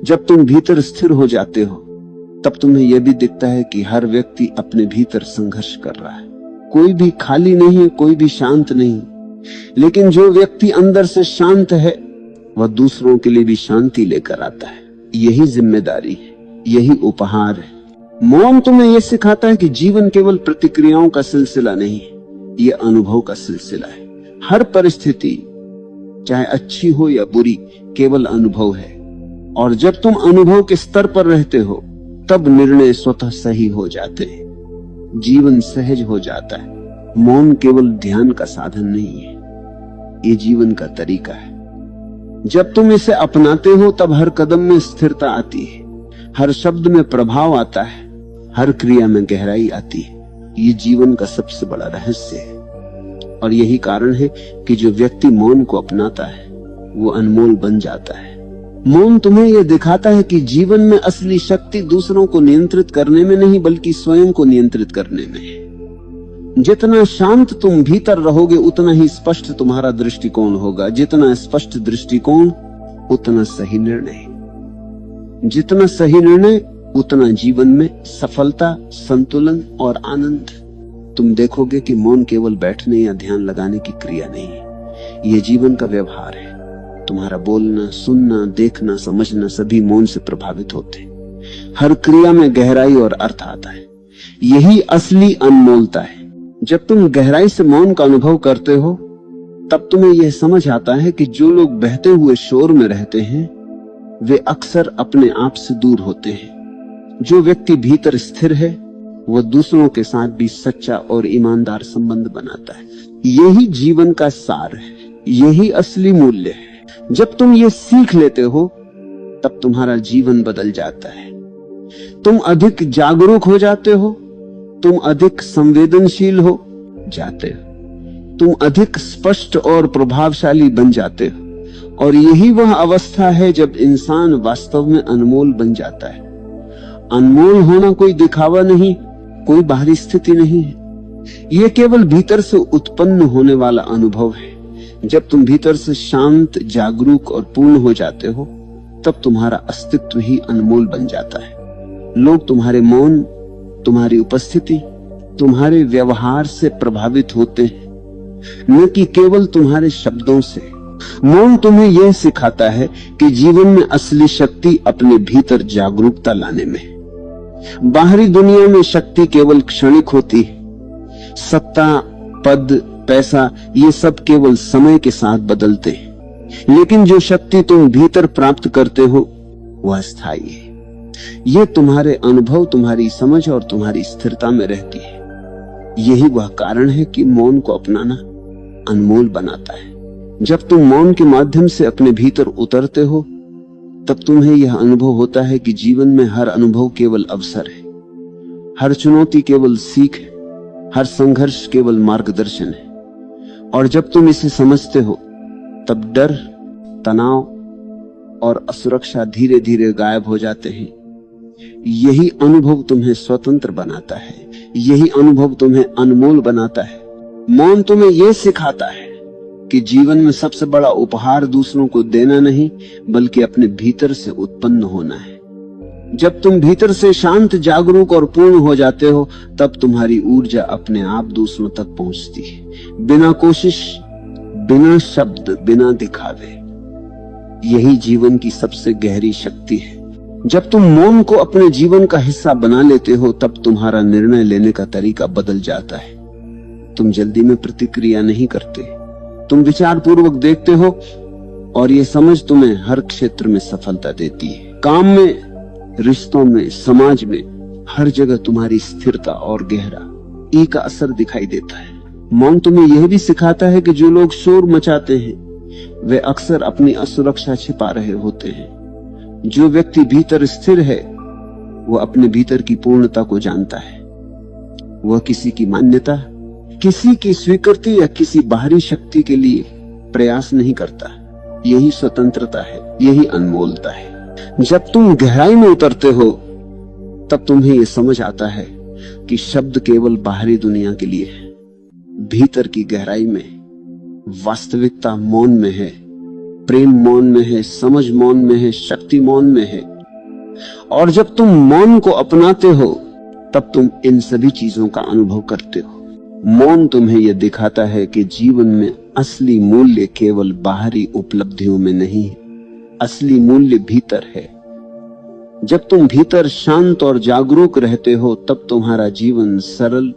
जब तुम भीतर स्थिर हो जाते हो तब तुम्हें यह भी दिखता है कि हर व्यक्ति अपने भीतर संघर्ष कर रहा है। कोई भी खाली नहीं है, कोई भी शांत नहीं, लेकिन जो व्यक्ति अंदर से शांत है वह दूसरों के लिए भी शांति लेकर आता है। यही जिम्मेदारी है, यही उपहार है। मौन तुम्हें यह सिखाता है कि जीवन केवल प्रतिक्रियाओं का सिलसिला नहीं है, यह अनुभव का सिलसिला है। हर परिस्थिति, चाहे अच्छी हो या बुरी, केवल अनुभव है और जब तुम अनुभव के स्तर पर रहते हो तब निर्णय स्वतः सही हो जाते हैं, जीवन सहज हो जाता है। मौन केवल ध्यान का साधन नहीं है, ये जीवन का तरीका है। जब तुम इसे अपनाते हो तब हर कदम में स्थिरता आती है, हर शब्द में प्रभाव आता है, हर क्रिया में गहराई आती है। ये जीवन का सबसे बड़ा रहस्य है और यही कारण है कि जो व्यक्ति मौन को अपनाता है वो अनमोल बन जाता है। मौन तुम्हें यह दिखाता है कि जीवन में असली शक्ति दूसरों को नियंत्रित करने में नहीं बल्कि स्वयं को नियंत्रित करने में है। जितना शांत तुम भीतर रहोगे उतना ही स्पष्ट तुम्हारा दृष्टिकोण होगा। जितना स्पष्ट दृष्टिकोण उतना सही निर्णय, जितना सही निर्णय उतना जीवन में सफलता, संतुलन और आनंद। तुम देखोगे कि मौन केवल बैठने या ध्यान लगाने की क्रिया नहीं है, यह जीवन का व्यवहार है। तुम्हारा बोलना, सुनना, देखना, समझना सभी मौन से प्रभावित होते हैं। हर क्रिया में गहराई और अर्थ आता है। यही असली अनमोलता है। जब तुम गहराई से मौन का अनुभव करते हो तब तुम्हें यह समझ आता है कि जो लोग बहते हुए शोर में रहते हैं वे अक्सर अपने आप से दूर होते हैं। जो व्यक्ति भीतर स्थिर है वह दूसरों के साथ भी सच्चा और ईमानदार संबंध बनाता है। यही जीवन का सार है, यही असली मूल्य है। जब तुम ये सीख लेते हो तब तुम्हारा जीवन बदल जाता है। तुम अधिक जागरूक हो जाते हो, तुम अधिक संवेदनशील हो जाते हो, तुम अधिक स्पष्ट और प्रभावशाली बन जाते हो। और यही वह अवस्था है जब इंसान वास्तव में अनमोल बन जाता है। अनमोल होना कोई दिखावा नहीं, कोई बाहरी स्थिति नहीं है, यह केवल भीतर से उत्पन्न होने वाला अनुभव है। जब तुम भीतर से शांत, जागरूक और पूर्ण हो जाते हो तब तुम्हारा अस्तित्व ही अनमोल बन जाता है। लोग तुम्हारे मौन, तुम्हारी उपस्थिति, तुम्हारे व्यवहार से प्रभावित होते हैं, न कि केवल तुम्हारे शब्दों से। मौन तुम्हें यह सिखाता है कि जीवन में असली शक्ति अपने भीतर जागरूकता लाने में है। बाहरी दुनिया में शक्ति केवल क्षणिक होती है। सत्ता, पद, पैसा, ये सब केवल समय के साथ बदलते हैं, लेकिन जो शक्ति तुम भीतर प्राप्त करते हो वह स्थायी है। ये तुम्हारे अनुभव, तुम्हारी समझ और तुम्हारी स्थिरता में रहती है। यही वह कारण है कि मौन को अपनाना अनमोल बनाता है। जब तुम मौन के माध्यम से अपने भीतर उतरते हो तब तुम्हें यह अनुभव होता है कि जीवन में हर अनुभव केवल अवसर है, हर चुनौती केवल सीख है, हर संघर्ष केवल मार्गदर्शन है। और जब तुम इसे समझते हो तब डर, तनाव और असुरक्षा धीरे धीरे गायब हो जाते हैं। यही अनुभव तुम्हें स्वतंत्र बनाता है, यही अनुभव तुम्हें अनमोल बनाता है। मौन तुम्हें यह सिखाता है कि जीवन में सबसे बड़ा उपहार दूसरों को देना नहीं बल्कि अपने भीतर से उत्पन्न होना है। जब तुम भीतर से शांत, जागरूक और पूर्ण हो जाते हो तब तुम्हारी ऊर्जा अपने आप दूसरों तक पहुंचती है, बिना कोशिश, बिना शब्द, बिना दिखावे। यही जीवन की सबसे गहरी शक्ति है। जब तुम मौन को अपने जीवन का हिस्सा बना लेते हो, तब तुम्हारा निर्णय लेने का तरीका बदल जाता है। तुम जल्दी में प्रतिक्रिया नहीं करते, तुम विचार पूर्वक देखते हो, और ये समझ तुम्हें हर क्षेत्र में सफलता देती है। काम में, रिश्तों में, समाज में, हर जगह तुम्हारी स्थिरता और गहरा ई का असर दिखाई देता है। मौन तुम्हें यह भी सिखाता है कि जो लोग शोर मचाते हैं वे अक्सर अपनी असुरक्षा छिपा रहे होते हैं। जो व्यक्ति भीतर स्थिर है वह अपने भीतर की पूर्णता को जानता है। वह किसी की मान्यता, किसी की स्वीकृति या किसी बाहरी शक्ति के लिए प्रयास नहीं करता। यही स्वतंत्रता है, यही अनमोलता है। जब तुम गहराई में उतरते हो तब तुम्हें यह समझ आता है कि शब्द केवल बाहरी दुनिया के लिए है। भीतर की गहराई में वास्तविकता मौन में है, प्रेम मौन में है, समझ मौन में है, शक्ति मौन में है। और जब तुम मौन को अपनाते हो तब तुम इन सभी चीजों का अनुभव करते हो। मौन तुम्हें यह दिखाता है कि जीवन में असली मूल्य केवल बाहरी उपलब्धियों में नहीं है, असली मूल्य भीतर है। जब तुम भीतर शांत और जागरूक रहते हो तब तुम्हारा जीवन सरल,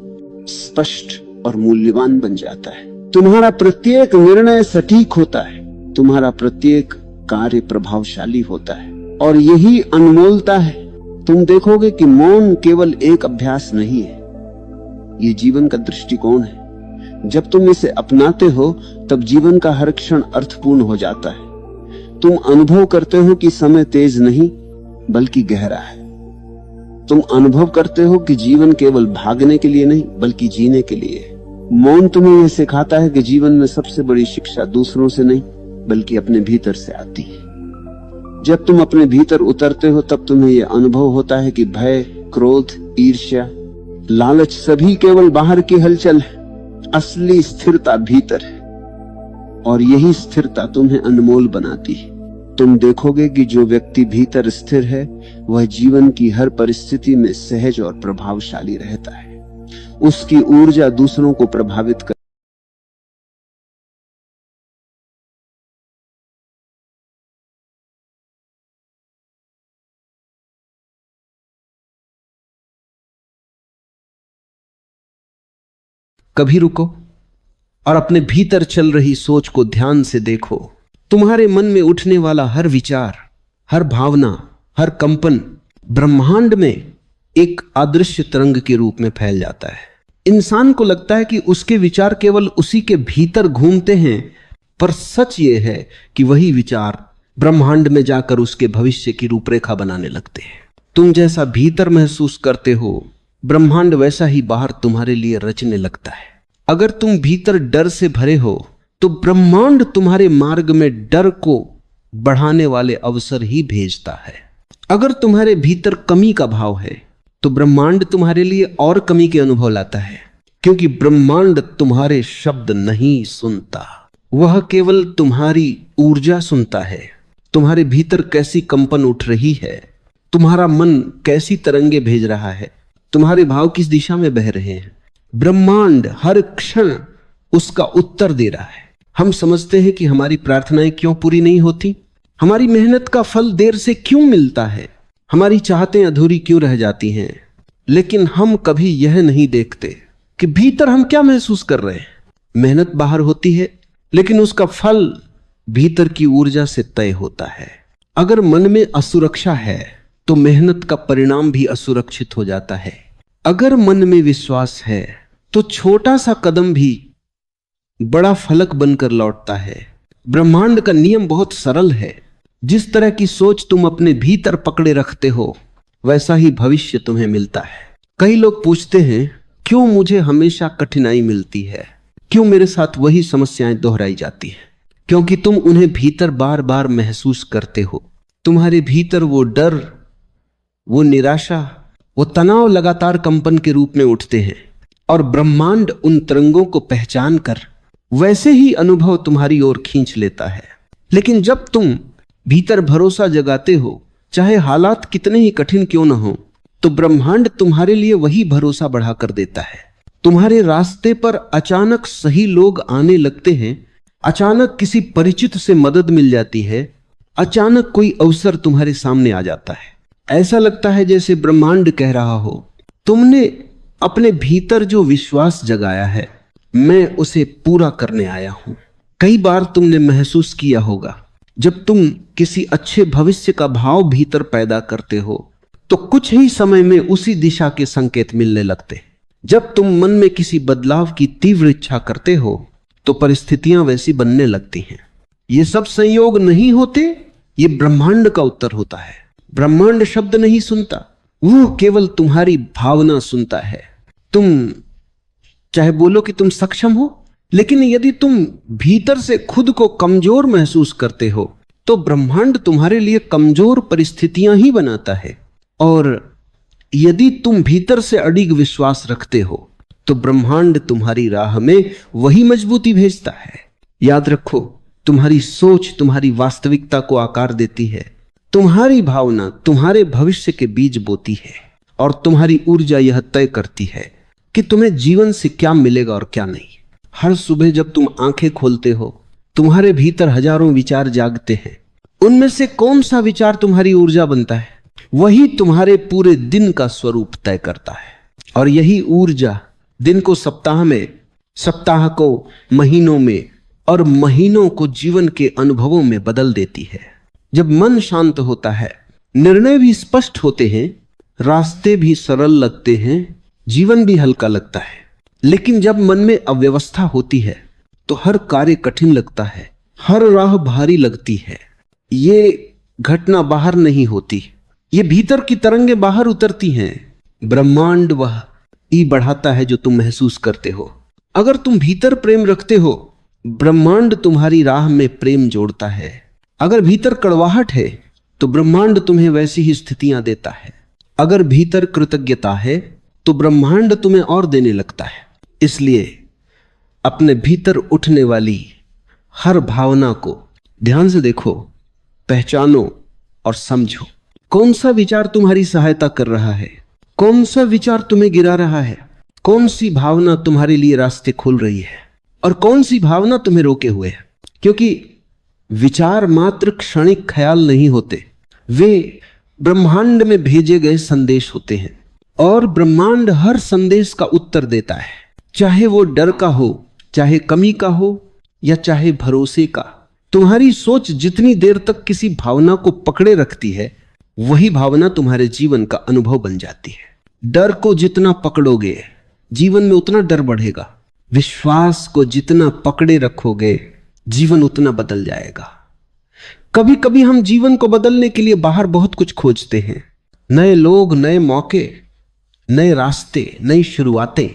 स्पष्ट और मूल्यवान बन जाता है। तुम्हारा प्रत्येक निर्णय सटीक होता है, तुम्हारा प्रत्येक कार्य प्रभावशाली होता है, और यही अनमोलता है। तुम देखोगे कि मौन केवल एक अभ्यास नहीं है, ये जीवन का दृष्टिकोण है। जब तुम इसे अपनाते हो तब जीवन का हर क्षण अर्थपूर्ण हो जाता है। तुम अनुभव करते हो कि समय तेज नहीं बल्कि गहरा है। तुम अनुभव करते हो कि जीवन केवल भागने के लिए नहीं बल्कि जीने के लिए है। मौन तुम्हें यह सिखाता है कि जीवन में सबसे बड़ी शिक्षा दूसरों से नहीं बल्कि अपने भीतर से आती है। जब तुम अपने भीतर उतरते हो तब तुम्हें यह अनुभव होता है कि भय, क्रोध, ईर्ष्या, लालच सभी केवल बाहर की हलचल है। असली स्थिरता भीतर है, और यही स्थिरता तुम्हें अनमोल बनाती है। तुम देखोगे कि जो व्यक्ति भीतर स्थिर है वह जीवन की हर परिस्थिति में सहज और प्रभावशाली रहता है। उसकी ऊर्जा दूसरों को प्रभावित कर कभी रुको और अपने भीतर चल रही सोच को ध्यान से देखो। तुम्हारे मन में उठने वाला हर विचार, हर भावना, हर कंपन ब्रह्मांड में एक अदृश्य तरंग के रूप में फैल जाता है। इंसान को लगता है कि उसके विचार केवल उसी के भीतर घूमते हैं, पर सच ये है कि वही विचार ब्रह्मांड में जाकर उसके भविष्य की रूपरेखा बनाने लगते हैं। तुम जैसा भीतर महसूस करते हो ब्रह्मांड वैसा ही बाहर तुम्हारे लिए रचने लगता है। अगर तुम भीतर डर से भरे हो तो ब्रह्मांड तुम्हारे मार्ग में डर को बढ़ाने वाले अवसर ही भेजता है। अगर तुम्हारे भीतर कमी का भाव है तो ब्रह्मांड तुम्हारे लिए और कमी के अनुभव लाता है, क्योंकि ब्रह्मांड तुम्हारे शब्द नहीं सुनता, वह केवल तुम्हारी ऊर्जा सुनता है। तुम्हारे भीतर कैसी कंपन उठ रही है, तुम्हारा मन कैसी तरंगे भेज रहा है, तुम्हारे भाव किस दिशा में बह रहे हैं, ब्रह्मांड हर क्षण उसका उत्तर दे रहा है। हम समझते हैं कि हमारी प्रार्थनाएं क्यों पूरी नहीं होती, हमारी मेहनत का फल देर से क्यों मिलता है, हमारी चाहतें अधूरी क्यों रह जाती हैं, लेकिन हम कभी यह नहीं देखते कि भीतर हम क्या महसूस कर रहे हैं। मेहनत बाहर होती है लेकिन उसका फल भीतर की ऊर्जा से तय होता है। अगर मन में असुरक्षा है तो मेहनत का परिणाम भी असुरक्षित हो जाता है। अगर मन में विश्वास है तो छोटा सा कदम भी बड़ा फलक बनकर लौटता है। ब्रह्मांड का नियम बहुत सरल है। जिस तरह की सोच तुम अपने भीतर पकड़े रखते हो वैसा ही भविष्य तुम्हें मिलता है। कई लोग पूछते हैं क्यों मुझे हमेशा कठिनाई मिलती है, क्यों मेरे साथ वही समस्याएं दोहराई जाती हैं। क्योंकि तुम उन्हें भीतर बार बार महसूस करते हो। तुम्हारे भीतर वो डर, वो निराशा, वो तनाव लगातार कंपन के रूप में उठते हैं, और ब्रह्मांड उन तरंगों को पहचान कर वैसे ही अनुभव तुम्हारी ओर खींच लेता है। लेकिन जब तुम भीतर भरोसा जगाते हो, चाहे हालात कितने ही कठिन क्यों न हो, तो ब्रह्मांड तुम्हारे लिए वही भरोसा बढ़ा कर देता है। तुम्हारे रास्ते पर अचानक सही लोग आने लगते हैं, अचानक किसी परिचित से मदद मिल जाती है, अचानक कोई अवसर तुम्हारे सामने आ जाता है। ऐसा लगता है जैसे ब्रह्मांड कह रहा हो, तुमने अपने भीतर जो विश्वास जगाया है मैं उसे पूरा करने आया हूं। कई बार तुमने महसूस किया होगा, जब तुम किसी अच्छे भविष्य का भाव भीतर पैदा करते हो तो कुछ ही समय में उसी दिशा के संकेत मिलने लगते। जब तुम मन में किसी बदलाव की तीव्र इच्छा करते हो तो परिस्थितियां वैसी बनने लगती हैं। ये सब संयोग नहीं होते, ये ब्रह्मांड का उत्तर होता है। ब्रह्मांड शब्द नहीं सुनता, वो केवल तुम्हारी भावना सुनता है। तुम चाहे बोलो कि तुम सक्षम हो, लेकिन यदि तुम भीतर से खुद को कमजोर महसूस करते हो तो ब्रह्मांड तुम्हारे लिए कमजोर परिस्थितियां ही बनाता है। और यदि तुम भीतर से अडिग विश्वास रखते हो तो ब्रह्मांड तुम्हारी राह में वही मजबूती भेजता है। याद रखो, तुम्हारी सोच तुम्हारी वास्तविकता को आकार देती है। तुम्हारी भावना तुम्हारे भविष्य के बीज बोती है और तुम्हारी ऊर्जा यह तय करती है कि तुम्हें जीवन से क्या मिलेगा और क्या नहीं। हर सुबह जब तुम आंखें खोलते हो तुम्हारे भीतर हजारों विचार जागते हैं। उनमें से कौन सा विचार तुम्हारी ऊर्जा बनता है, वही तुम्हारे पूरे दिन का स्वरूप तय करता है। और यही ऊर्जा दिन को सप्ताह में, सप्ताह को महीनों में और महीनों को जीवन के अनुभवों में बदल देती है। जब मन शांत होता है, निर्णय भी स्पष्ट होते हैं, रास्ते भी सरल लगते हैं, जीवन भी हल्का लगता है। लेकिन जब मन में अव्यवस्था होती है तो हर कार्य कठिन लगता है, हर राह भारी लगती है। ये घटना बाहर नहीं होती, ये भीतर की तरंगें बाहर उतरती हैं। ब्रह्मांड वह ई बढ़ाता है जो तुम महसूस करते हो। अगर तुम भीतर प्रेम रखते हो, ब्रह्मांड तुम्हारी राह में प्रेम जोड़ता है। अगर भीतर कड़वाहट है तो ब्रह्मांड तुम्हें वैसी ही स्थितियां देता है। अगर भीतर कृतज्ञता है तो ब्रह्मांड तुम्हें और देने लगता है। इसलिए अपने भीतर उठने वाली हर भावना को ध्यान से देखो, पहचानो और समझो। कौन सा विचार तुम्हारी सहायता कर रहा है, कौन सा विचार तुम्हें गिरा रहा है, कौन सी भावना तुम्हारे लिए रास्ते खोल रही है और कौन सी भावना तुम्हें रोके हुए है। क्योंकि विचार मात्र क्षणिक ख्याल नहीं होते, वे ब्रह्मांड में भेजे गए संदेश होते हैं और ब्रह्मांड हर संदेश का उत्तर देता है, चाहे वो डर का हो, चाहे कमी का हो या चाहे भरोसे का। तुम्हारी सोच जितनी देर तक किसी भावना को पकड़े रखती है वही भावना तुम्हारे जीवन का अनुभव बन जाती है। डर को जितना पकड़ोगे जीवन में उतना डर बढ़ेगा, विश्वास को जितना पकड़े रखोगे जीवन उतना बदल जाएगा। कभी कभी हम जीवन को बदलने के लिए बाहर बहुत कुछ खोजते हैं, नए लोग, नए मौके, नए रास्ते, नई शुरुआतें।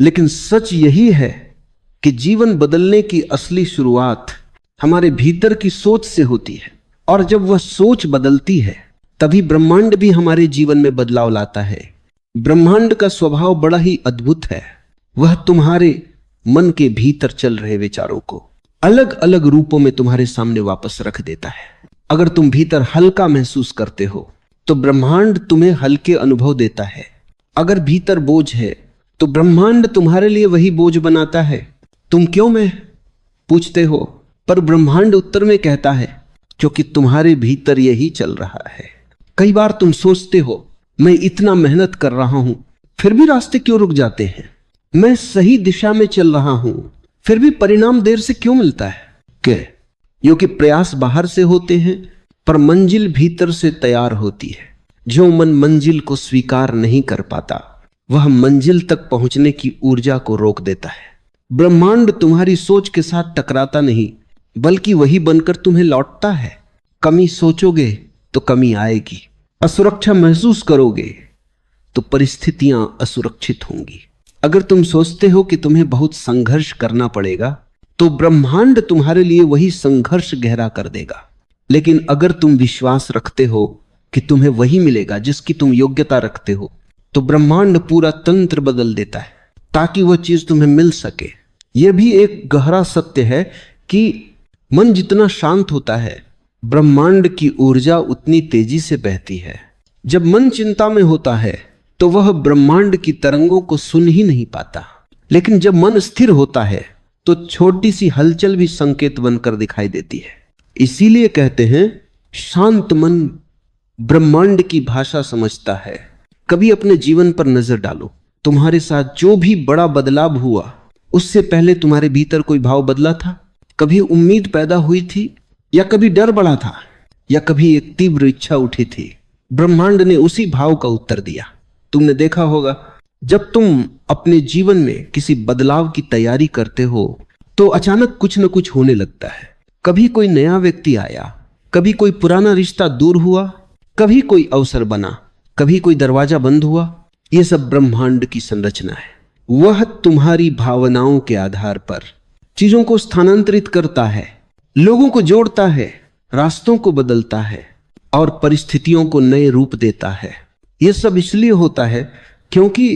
लेकिन सच यही है कि जीवन बदलने की असली शुरुआत हमारे भीतर की सोच से होती है। और जब वह सोच बदलती है तभी ब्रह्मांड भी हमारे जीवन में बदलाव लाता है। ब्रह्मांड का स्वभाव बड़ा ही अद्भुत है। वह तुम्हारे मन के भीतर चल रहे विचारों को अलग अलग रूपों में तुम्हारे सामने वापस रख देता है। अगर तुम भीतर हल्का महसूस करते हो तो ब्रह्मांड तुम्हें हल्के अनुभव देता है। अगर भीतर बोझ है तो ब्रह्मांड तुम्हारे लिए वही बोझ बनाता है। तुम क्यों मैं पूछते हो, पर ब्रह्मांड उत्तर में कहता है क्योंकि तुम्हारे भीतर यही चल रहा है। कई बार तुम सोचते हो मैं इतना मेहनत कर रहा हूं फिर भी रास्ते क्यों रुक जाते हैं, मैं सही दिशा में चल रहा हूं फिर भी परिणाम देर से क्यों मिलता है। क्योंकि प्रयास बाहर से होते हैं पर मंजिल भीतर से तैयार होती है। जो मन मंजिल को स्वीकार नहीं कर पाता वह मंजिल तक पहुंचने की ऊर्जा को रोक देता है। ब्रह्मांड तुम्हारी सोच के साथ टकराता नहीं बल्कि वही बनकर तुम्हें लौटता है। कमी सोचोगे तो कमी आएगी, असुरक्षा महसूस करोगे तो परिस्थितियां असुरक्षित होंगी। अगर तुम सोचते हो कि तुम्हें बहुत संघर्ष करना पड़ेगा तो ब्रह्मांड तुम्हारे लिए वही संघर्ष गहरा कर देगा। लेकिन अगर तुम विश्वास रखते हो कि तुम्हें वही मिलेगा जिसकी तुम योग्यता रखते हो तो ब्रह्मांड पूरा तंत्र बदल देता है ताकि वह चीज तुम्हें मिल सके। यह भी एक गहरा सत्य है कि मन जितना शांत होता है ब्रह्मांड की ऊर्जा उतनी तेजी से बहती है। जब मन चिंता में होता है तो वह ब्रह्मांड की तरंगों को सुन ही नहीं पाता, लेकिन जब मन स्थिर होता है तो छोटी सी हलचल भी संकेत बनकर दिखाई देती है। इसीलिए कहते हैं शांत मन ब्रह्मांड की भाषा समझता है। कभी अपने जीवन पर नजर डालो, तुम्हारे साथ जो भी बड़ा बदलाव हुआ उससे पहले तुम्हारे भीतर कोई भाव बदला था? कभी उम्मीद पैदा हुई थी, या कभी डर बढ़ा था, या कभी एक तीव्र इच्छा उठी थी? ब्रह्मांड ने उसी भाव का उत्तर दिया। तुमने देखा होगा, जब तुम अपने जीवन में किसी बदलाव की तैयारी करते हो तो अचानक कुछ न कुछ होने लगता है। कभी कोई नया व्यक्ति आया, कभी कोई पुराना रिश्ता दूर हुआ, कभी कोई अवसर बना, कभी कोई दरवाजा बंद हुआ। यह सब ब्रह्मांड की संरचना है। वह तुम्हारी भावनाओं के आधार पर चीजों को स्थानांतरित करता है, लोगों को जोड़ता है, रास्तों को बदलता है और परिस्थितियों को नए रूप देता है। यह सब इसलिए होता है क्योंकि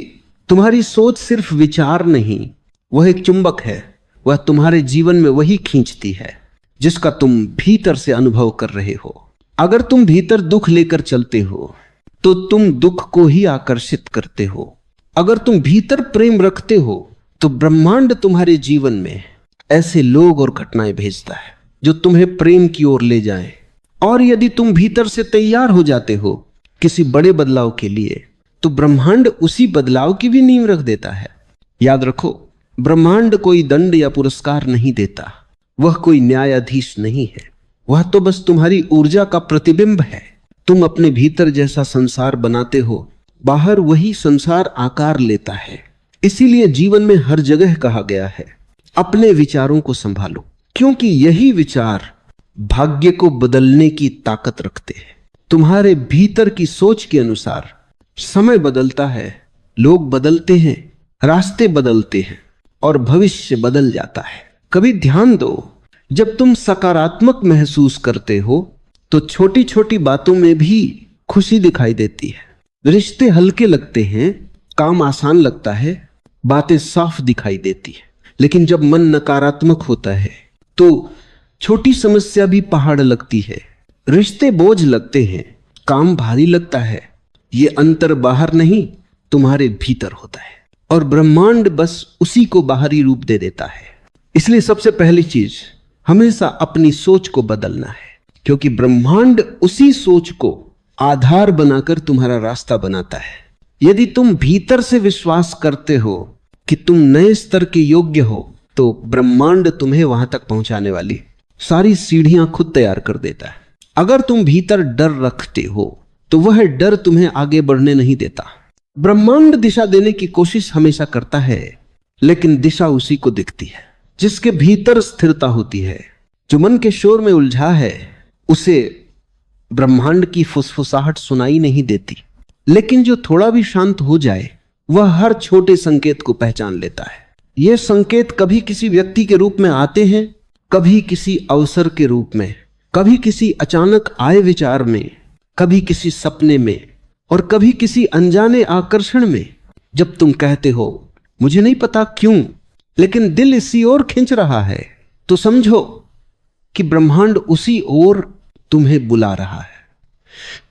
तुम्हारी सोच सिर्फ विचार नहीं, वह एक चुंबक है। वह तुम्हारे जीवन में वही खींचती है जिसका तुम भीतर से अनुभव कर रहे हो। अगर तुम भीतर दुख लेकर चलते हो तो तुम दुख को ही आकर्षित करते हो। अगर तुम भीतर प्रेम रखते हो तो ब्रह्मांड तुम्हारे जीवन में ऐसे लोग और घटनाएं भेजता है जो तुम्हें प्रेम की ओर ले जाएं। और यदि तुम भीतर से तैयार हो जाते हो किसी बड़े बदलाव के लिए, तो ब्रह्मांड उसी बदलाव की भी नींव रख देता है। याद रखो, ब्रह्मांड कोई दंड या पुरस्कार नहीं देता, वह कोई न्यायाधीश नहीं है। वह तो बस तुम्हारी ऊर्जा का प्रतिबिंब है। तुम अपने भीतर जैसा संसार बनाते हो, बाहर वही संसार आकार लेता है। इसीलिए जीवन में हर जगह कहा गया है, अपने विचारों को संभालो, क्योंकि यही विचार भाग्य को बदलने की ताकत रखते हैं। तुम्हारे भीतर की सोच के अनुसार समय बदलता है, लोग बदलते हैं, रास्ते बदलते हैं और भविष्य बदल जाता है। कभी ध्यान दो, जब तुम सकारात्मक महसूस करते हो तो छोटी छोटी बातों में भी खुशी दिखाई देती है। रिश्ते हल्के लगते हैं, काम आसान लगता है, बातें साफ दिखाई देती है। लेकिन जब मन नकारात्मक होता है तो छोटी समस्या भी पहाड़ लगती है, रिश्ते बोझ लगते हैं, काम भारी लगता है। ये अंतर बाहर नहीं, तुम्हारे भीतर होता है और ब्रह्मांड बस उसी को बाहरी रूप दे देता है। इसलिए सबसे पहली चीज, हमेशा अपनी सोच को बदलना है, क्योंकि ब्रह्मांड उसी सोच को आधार बनाकर तुम्हारा रास्ता बनाता है। यदि तुम भीतर से विश्वास करते हो कि तुम नए स्तर के योग्य हो, तो ब्रह्मांड तुम्हें वहां तक पहुंचाने वाली सारी सीढ़ियां खुद तैयार कर देता है। अगर तुम भीतर डर रखते हो तो वह डर तुम्हें आगे बढ़ने नहीं देता। ब्रह्मांड दिशा देने की कोशिश हमेशा करता है, लेकिन दिशा उसी को दिखती है जिसके भीतर स्थिरता होती है। जो मन के शोर में उलझा है उसे ब्रह्मांड की फुसफुसाहट सुनाई नहीं देती, लेकिन जो थोड़ा भी शांत हो जाए वह हर छोटे संकेत को पहचान लेता है। ये संकेत कभी किसी व्यक्ति के रूप में आते हैं, कभी किसी अवसर के रूप में, कभी किसी अचानक आए विचार में, कभी किसी सपने में और कभी किसी अनजाने आकर्षण में। जब तुम कहते हो मुझे नहीं पता क्यों, लेकिन दिल इसी ओर खींच रहा है, तो समझो कि ब्रह्मांड उसी ओर तुम्हें बुला रहा है।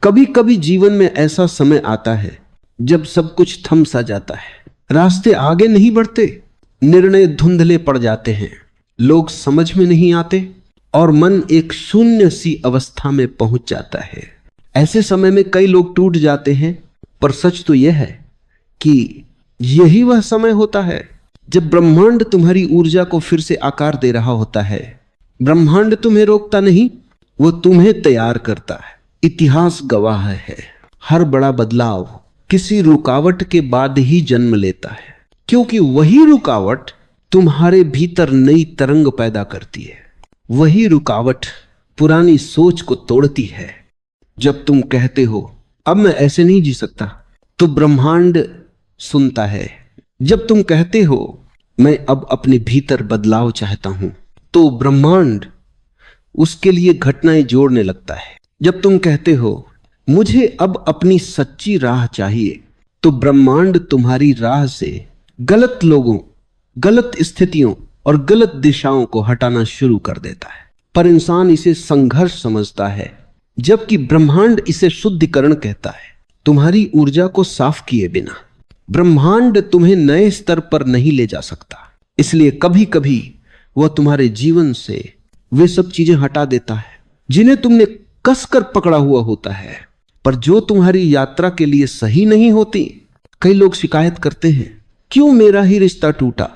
कभी कभी जीवन में ऐसा समय आता है जब सब कुछ थम सा जाता है, रास्ते आगे नहीं बढ़ते, निर्णय धुंधले पड़ जाते हैं, लोग समझ में नहीं आते और मन एक शून्य सी अवस्था में पहुंच जाता है। ऐसे समय में कई लोग टूट जाते हैं, पर सच तो यह है कि यही वह समय होता है जब ब्रह्मांड तुम्हारी ऊर्जा को फिर से आकार दे रहा होता है। ब्रह्मांड तुम्हें रोकता नहीं, वो तुम्हें तैयार करता है। इतिहास गवाह है, हर बड़ा बदलाव किसी रुकावट के बाद ही जन्म लेता है, क्योंकि वही रुकावट तुम्हारे भीतर नई तरंग पैदा करती है। वही रुकावट पुरानी सोच को तोड़ती है। जब तुम कहते हो अब मैं ऐसे नहीं जी सकता, तो ब्रह्मांड सुनता है। जब तुम कहते हो मैं अब अपने भीतर बदलाव चाहता हूं, तो ब्रह्मांड उसके लिए घटनाएं जोड़ने लगता है। जब तुम कहते हो मुझे अब अपनी सच्ची राह चाहिए, तो ब्रह्मांड तुम्हारी राह से गलत लोगों, गलत स्थितियों और गलत दिशाओं को हटाना शुरू कर देता है। पर इंसान इसे संघर्ष समझता है, जबकि ब्रह्मांड इसे शुद्धिकरण कहता है। तुम्हारी ऊर्जा को साफ किए बिना ब्रह्मांड तुम्हें नए स्तर पर नहीं ले जा सकता। इसलिए कभी कभी वह तुम्हारे जीवन से वे सब चीजें हटा देता है जिन्हें तुमने कसकर पकड़ा हुआ होता है, पर जो तुम्हारी यात्रा के लिए सही नहीं होती। कई लोग शिकायत करते हैं, क्यों मेरा ही रिश्ता टूटा,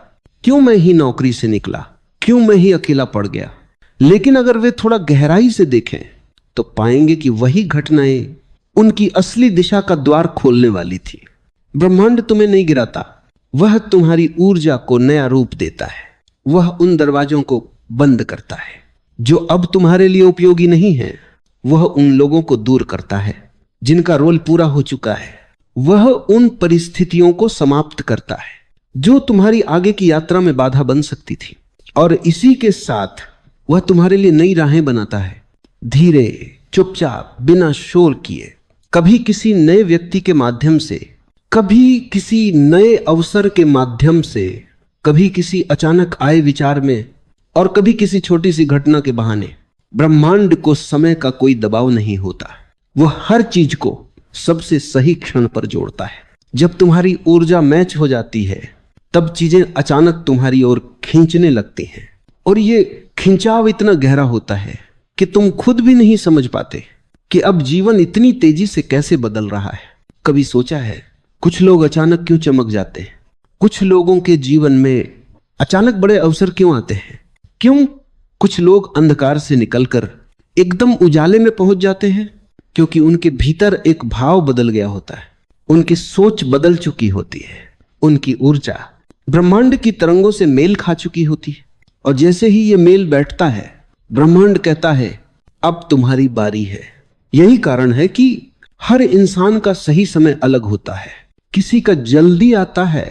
क्यों मैं ही नौकरी से निकला, क्यों मैं ही अकेला पड़ गया। लेकिन अगर वे थोड़ा गहराई से देखें तो पाएंगे कि वही घटनाएं उनकी असली दिशा का द्वार खोलने वाली थी। ब्रह्मांड तुम्हें नहीं गिराता, वह तुम्हारी ऊर्जा को नया रूप देता है। वह उन दरवाजों को बंद करता है जो अब तुम्हारे लिए उपयोगी नहीं है। वह उन लोगों को दूर करता है जिनका रोल पूरा हो चुका है। वह उन परिस्थितियों को समाप्त करता है जो तुम्हारी आगे की यात्रा में बाधा बन सकती थी। और इसी के साथ वह तुम्हारे लिए नई राहें बनाता है, धीरे, चुपचाप, बिना शोर किए। कभी किसी नए व्यक्ति के माध्यम से, कभी किसी नए अवसर के माध्यम से, कभी किसी अचानक आए विचार में, और कभी किसी छोटी सी घटना के बहाने। ब्रह्मांड को समय का कोई दबाव नहीं होता। वह हर चीज को सबसे सही क्षण पर जोड़ता है। जब तुम्हारी ऊर्जा मैच हो जाती है तब चीजें अचानक तुम्हारी ओर खींचने लगती हैं, और ये खिंचाव इतना गहरा होता है कि तुम खुद भी नहीं समझ पाते कि अब जीवन इतनी तेजी से कैसे बदल रहा है। कभी सोचा है कुछ लोग अचानक क्यों चमक जाते हैं? कुछ लोगों के जीवन में अचानक बड़े अवसर क्यों आते हैं? क्यों कुछ लोग अंधकार से निकलकर एकदम उजाले में पहुंच जाते हैं? क्योंकि उनके भीतर एक भाव बदल गया होता है, उनकी सोच बदल चुकी होती है, उनकी ऊर्जा ब्रह्मांड की तरंगों से मेल खा चुकी होती है। और जैसे ही ये मेल बैठता है, ब्रह्मांड कहता है अब तुम्हारी बारी है। यही कारण है कि हर इंसान का सही समय अलग होता है। किसी का जल्दी आता है,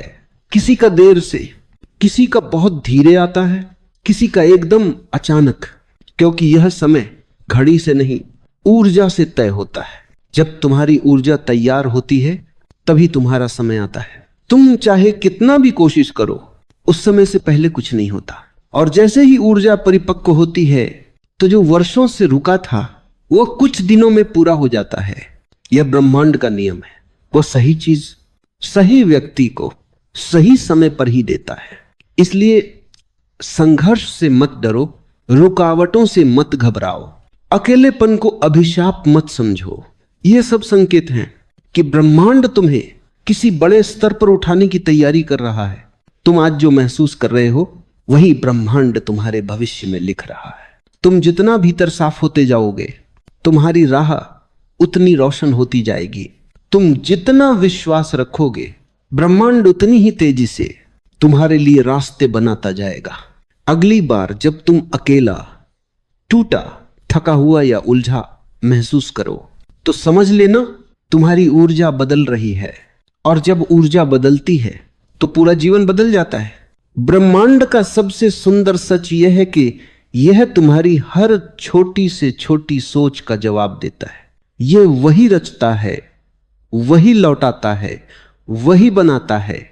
किसी का देर से, किसी का बहुत धीरे आता है, किसी का एकदम अचानक। क्योंकि यह समय घड़ी से नहीं, ऊर्जा से तय होता है। जब तुम्हारी ऊर्जा तैयार होती है तभी तुम्हारा समय आता है। तुम चाहे कितना भी कोशिश करो, उस समय से पहले कुछ नहीं होता। और जैसे ही ऊर्जा परिपक्व होती है तो जो वर्षों से रुका था वो कुछ दिनों में पूरा हो जाता है। यह ब्रह्मांड का नियम है। वो सही चीज सही व्यक्ति को सही समय पर ही देता है। इसलिए संघर्ष से मत डरो, रुकावटों से मत घबराओ, अकेलेपन को अभिशाप मत समझो। ये सब संकेत हैं कि ब्रह्मांड तुम्हें किसी बड़े स्तर पर उठाने की तैयारी कर रहा है। तुम आज जो महसूस कर रहे हो वही ब्रह्मांड तुम्हारे भविष्य में लिख रहा है। तुम जितना भीतर साफ होते जाओगे, तुम्हारी राह उतनी रोशन होती जाएगी। तुम जितना विश्वास रखोगे, ब्रह्मांड उतनी ही तेजी से तुम्हारे लिए रास्ते बनाता जाएगा। अगली बार जब तुम अकेला, टूटा, थका हुआ या उलझा महसूस करो तो समझ लेना तुम्हारी ऊर्जा बदल रही है। और जब ऊर्जा बदलती है तो पूरा जीवन बदल जाता है। ब्रह्मांड का सबसे सुंदर सच यह है कि यह तुम्हारी हर छोटी से छोटी सोच का जवाब देता है। यह वही रचता है, वही लौटाता है, वही बनाता है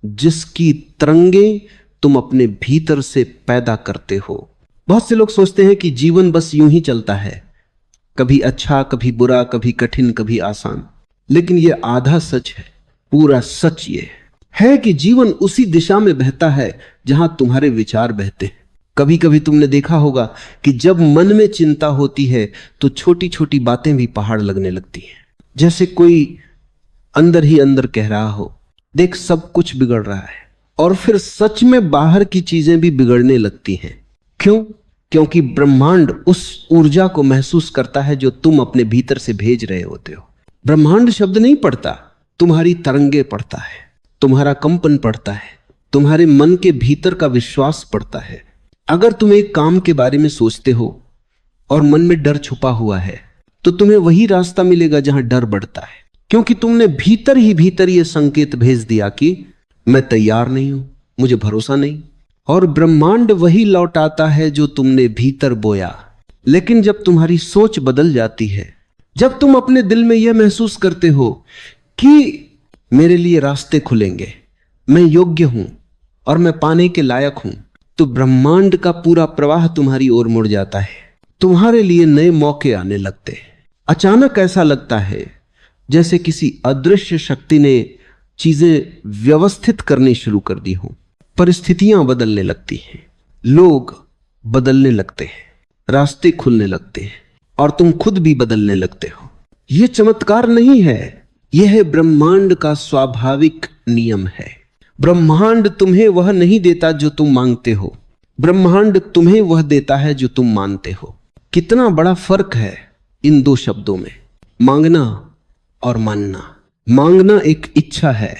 जिसकी तरंगे तुम अपने भीतर से पैदा करते हो। बहुत से लोग सोचते हैं कि जीवन बस यूं ही चलता है, कभी अच्छा, कभी बुरा, कभी कठिन, कभी आसान। लेकिन यह आधा सच है। पूरा सच ये है कि जीवन उसी दिशा में बहता है जहां तुम्हारे विचार बहते हैं। कभी कभी तुमने देखा होगा कि जब मन में चिंता होती है तो छोटी छोटी बातें भी पहाड़ लगने लगती हैं। जैसे कोई अंदर ही अंदर कह रहा हो, देख सब कुछ बिगड़ रहा है। और फिर सच में बाहर की चीजें भी बिगड़ने लगती हैं। क्यों? क्योंकि ब्रह्मांड उस ऊर्जा को महसूस करता है जो तुम अपने भीतर से भेज रहे होते हो। ब्रह्मांड शब्द नहीं पढ़ता, तुम्हारी तरंगे पढ़ता है, तुम्हारा कंपन पढ़ता है, तुम्हारे मन के भीतर का विश्वास पढ़ता है। अगर तुम एक काम के बारे में सोचते हो और मन में डर छुपा हुआ है तो तुम्हें वही रास्ता मिलेगा जहां डर बढ़ता है, क्योंकि तुमने भीतर ही भीतर यह संकेत भेज दिया कि मैं तैयार नहीं हूं, मुझे भरोसा नहीं। और ब्रह्मांड वही लौटाता है जो तुमने भीतर बोया। लेकिन जब तुम्हारी सोच बदल जाती है, जब तुम अपने दिल में यह महसूस करते हो कि मेरे लिए रास्ते खुलेंगे, मैं योग्य हूं और मैं पाने के लायक हूं, तो ब्रह्मांड का पूरा प्रवाह तुम्हारी ओर मुड़ जाता है। तुम्हारे लिए नए मौके आने लगते हैं। अचानक ऐसा लगता है जैसे किसी अदृश्य शक्ति ने चीजें व्यवस्थित करनी शुरू कर दी हो। परिस्थितियां बदलने लगती हैं, लोग बदलने लगते हैं, रास्ते खुलने लगते हैं। और तुम खुद भी बदलने लगते हो। यह चमत्कार नहीं है, यह है ब्रह्मांड का स्वाभाविक नियम है। ब्रह्मांड तुम्हें वह नहीं देता जो तुम मांगते हो, ब्रह्मांड तुम्हें वह देता है जो तुम मानते हो। कितना बड़ा फर्क है इन दो शब्दों में, मांगना और मानना। मांगना एक इच्छा है,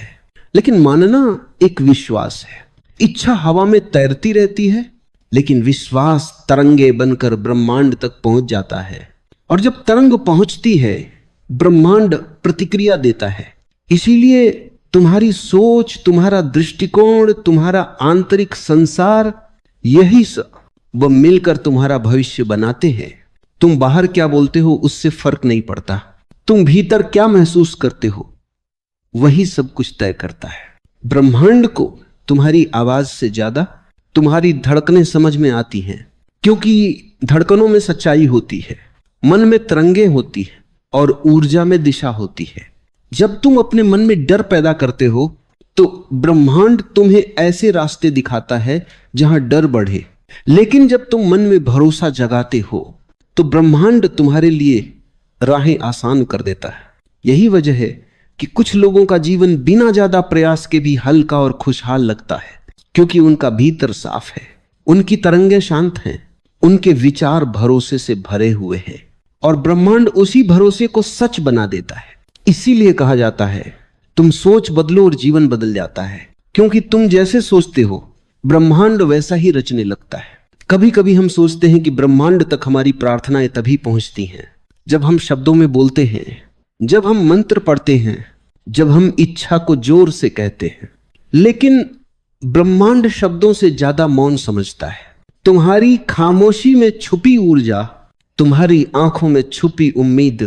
लेकिन मानना एक विश्वास है। इच्छा हवा में तैरती रहती है, लेकिन विश्वास तरंगे बनकर ब्रह्मांड तक पहुंच जाता है। और जब तरंग पहुंचती है, ब्रह्मांड प्रतिक्रिया देता है। इसीलिए तुम्हारी सोच, तुम्हारा दृष्टिकोण, तुम्हारा आंतरिक संसार, यही सब वह मिलकर तुम्हारा भविष्य बनाते हैं। तुम बाहर क्या बोलते हो उससे फर्क नहीं पड़ता, तुम भीतर क्या महसूस करते हो वही सब कुछ तय करता है। ब्रह्मांड को तुम्हारी आवाज से ज्यादा तुम्हारी धड़कनें समझ में आती हैं, क्योंकि धड़कनों में सच्चाई होती है, मन में तरंगे होती है और ऊर्जा में दिशा होती है। जब तुम अपने मन में डर पैदा करते हो तो ब्रह्मांड तुम्हें ऐसे रास्ते दिखाता है जहां डर बढ़े, लेकिन जब तुम मन में भरोसा जगाते हो तो ब्रह्मांड तुम्हारे लिए राहें आसान कर देता है। यही वजह है कि कुछ लोगों का जीवन बिना ज्यादा प्रयास के भी हल्का और खुशहाल लगता है, क्योंकि उनका भीतर साफ है, उनकी तरंगें शांत हैं, उनके विचार भरोसे से भरे हुए हैं और ब्रह्मांड उसी भरोसे को सच बना देता है। इसीलिए कहा जाता है तुम सोच बदलो और जीवन बदल जाता है, क्योंकि तुम जैसे सोचते हो ब्रह्मांड वैसा ही रचने लगता है। कभी कभी हम सोचते हैं कि ब्रह्मांड तक हमारी प्रार्थनाएं तभी पहुंचती हैं जब हम शब्दों में बोलते हैं, जब हम मंत्र पढ़ते हैं, जब हम इच्छा को जोर से कहते हैं। लेकिन ब्रह्मांड शब्दों से ज्यादा मौन समझता है। तुम्हारी खामोशी में छुपी ऊर्जा, तुम्हारी आंखों में छुपी उम्मीद,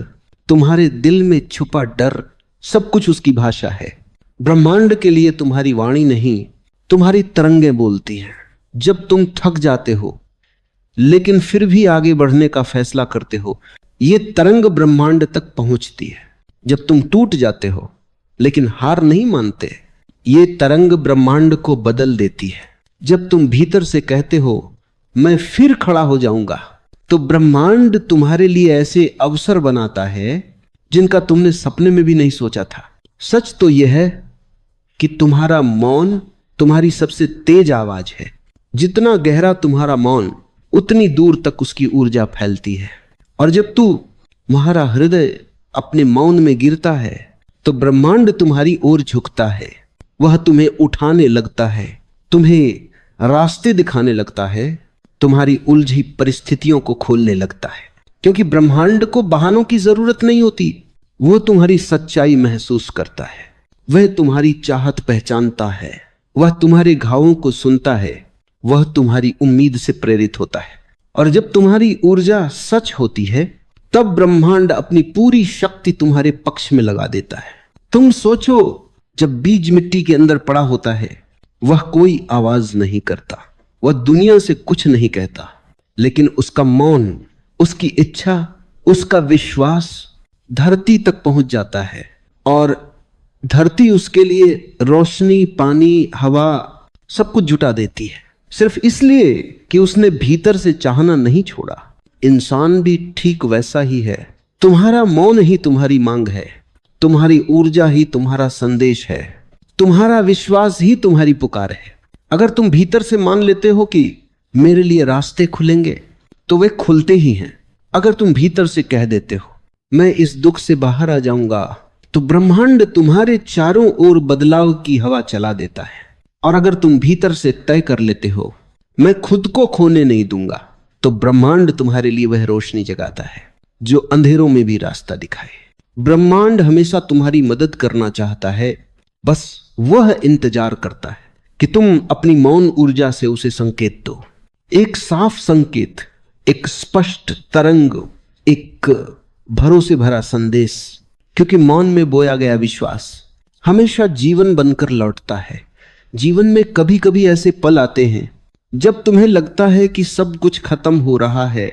तुम्हारे दिल में छुपा डर, सब कुछ उसकी भाषा है। ब्रह्मांड के लिए तुम्हारी वाणी नहीं, तुम्हारी तरंगें बोलती हैं। जब तुम थक जाते हो लेकिन फिर भी आगे बढ़ने का फैसला करते हो, ये तरंग ब्रह्मांड तक पहुंचती है। जब तुम टूट जाते हो लेकिन हार नहीं मानते, ये तरंग ब्रह्मांड को बदल देती है। जब तुम भीतर से कहते हो मैं फिर खड़ा हो जाऊंगा, तो ब्रह्मांड तुम्हारे लिए ऐसे अवसर बनाता है जिनका तुमने सपने में भी नहीं सोचा था। सच तो यह है कि तुम्हारा मौन तुम्हारी सबसे तेज आवाज है। जितना गहरा तुम्हारा मौन, उतनी दूर तक उसकी ऊर्जा फैलती है। और जब तुम्हारा हृदय अपने मौन में गिरता है तो ब्रह्मांड तुम्हारी ओर झुकता है। वह तुम्हें उठाने लगता है, तुम्हें रास्ते दिखाने लगता है, तुम्हारी उलझी परिस्थितियों को खोलने लगता है। क्योंकि ब्रह्मांड को बहानों की जरूरत नहीं होती, वो तुम्हारी सच्चाई महसूस करता है, वह तुम्हारी चाहत पहचानता है, वह तुम्हारे घावों को सुनता है, वह तुम्हारी उम्मीद से प्रेरित होता है। और जब तुम्हारी ऊर्जा सच होती है तब ब्रह्मांड अपनी पूरी शक्ति तुम्हारे पक्ष में लगा देता है। तुम सोचो, जब बीज मिट्टी के अंदर पड़ा होता है वह कोई आवाज नहीं करता, वह दुनिया से कुछ नहीं कहता, लेकिन उसका मौन, उसकी इच्छा, उसका विश्वास धरती तक पहुंच जाता है और धरती उसके लिए रोशनी, पानी, हवा सब कुछ जुटा देती है, सिर्फ इसलिए कि उसने भीतर से चाहना नहीं छोड़ा। इंसान भी ठीक वैसा ही है। तुम्हारा मौन ही तुम्हारी मांग है, तुम्हारी ऊर्जा ही तुम्हारा संदेश है, तुम्हारा विश्वास ही तुम्हारी पुकार है। अगर तुम भीतर से मान लेते हो कि मेरे लिए रास्ते खुलेंगे, तो वे खुलते ही हैं। अगर तुम भीतर से कह देते हो मैं इस दुख से बाहर आ जाऊंगा, तो ब्रह्मांड तुम्हारे चारों ओर बदलाव की हवा चला देता है। और अगर तुम भीतर से तय कर लेते हो मैं खुद को खोने नहीं दूंगा, तो ब्रह्मांड तुम्हारे लिए वह रोशनी जगाता है जो अंधेरों में भी रास्ता दिखाए। ब्रह्मांड हमेशा तुम्हारी मदद करना चाहता है, बस वह इंतजार करता है कि तुम अपनी मौन ऊर्जा से उसे संकेत दो। एक साफ संकेत, एक स्पष्ट तरंग, एक भरोसे भरा संदेश। क्योंकि मौन में बोया गया विश्वास हमेशा जीवन बनकर लौटता है। जीवन में कभी कभी ऐसे पल आते हैं जब तुम्हें लगता है कि सब कुछ खत्म हो रहा है,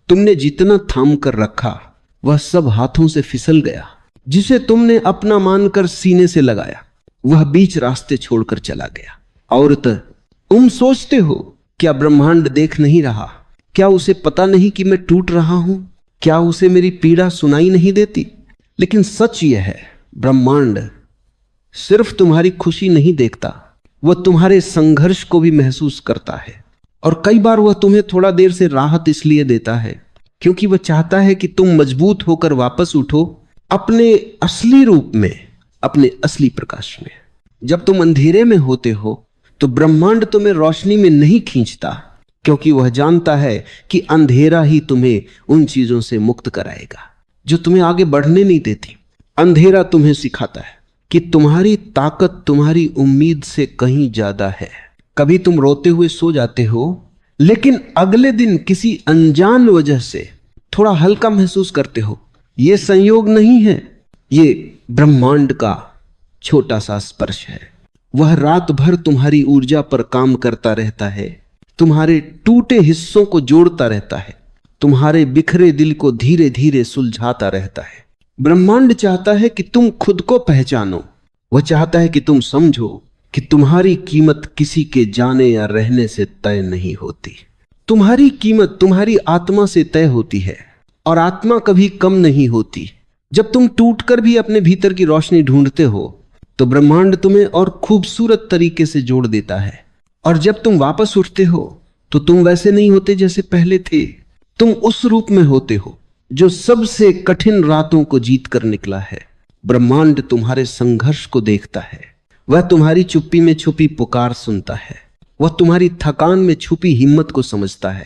तुमने जितना थाम कर रखा वह सब हाथों से फिसल गया। जिसे तुमने अपना मानकर सीने से लगाया वह बीच रास्ते छोड़कर चला गया। और तुम सोचते हो क्या ब्रह्मांड देख नहीं रहा? क्या उसे पता नहीं कि मैं टूट रहा हूं? क्या उसे मेरी पीड़ा सुनाई नहीं देती? लेकिन सच यह है, ब्रह्मांड सिर्फ तुम्हारी खुशी नहीं देखता, वह तुम्हारे संघर्ष को भी महसूस करता है। और कई बार वह तुम्हें थोड़ा देर से राहत इसलिए देता है क्योंकि वह चाहता है कि तुम मजबूत होकर वापस उठो अपने असली रूप में, अपने असली प्रकाश में। जब तुम अंधेरे में होते हो तो ब्रह्मांड तुम्हें रोशनी में नहीं खींचता, क्योंकि वह जानता है कि अंधेरा ही तुम्हें उन चीजों से मुक्त कराएगा जो तुम्हें आगे बढ़ने नहीं देती। अंधेरा तुम्हें सिखाता है कि तुम्हारी ताकत तुम्हारी उम्मीद से कहीं ज्यादा है। कभी तुम रोते हुए सो जाते हो, लेकिन अगले दिन किसी अनजान वजह से थोड़ा हल्का महसूस करते हो। यह संयोग नहीं है, ये ब्रह्मांड का छोटा सा स्पर्श है। वह रात भर तुम्हारी ऊर्जा पर काम करता रहता है, तुम्हारे टूटे हिस्सों को जोड़ता रहता है, तुम्हारे बिखरे दिल को धीरे धीरे सुलझाता रहता है। ब्रह्मांड चाहता है कि तुम खुद को पहचानो। वह चाहता है कि तुम समझो कि तुम्हारी कीमत किसी के जाने या रहने से तय नहीं होती। तुम्हारी कीमत तुम्हारी आत्मा से तय होती है, और आत्मा कभी कम नहीं होती। जब तुम टूटकर भी अपने भीतर की रोशनी ढूंढते हो तो ब्रह्मांड तुम्हें और खूबसूरत तरीके से जोड़ देता है। और जब तुम वापस उठते हो तो तुम वैसे नहीं होते जैसे पहले थे। तुम उस रूप में होते हो जो सबसे कठिन रातों को जीत कर निकला है। ब्रह्मांड तुम्हारे संघर्ष को देखता है, वह तुम्हारी चुप्पी में छुपी पुकार सुनता है, वह तुम्हारी थकान में छुपी हिम्मत को समझता है।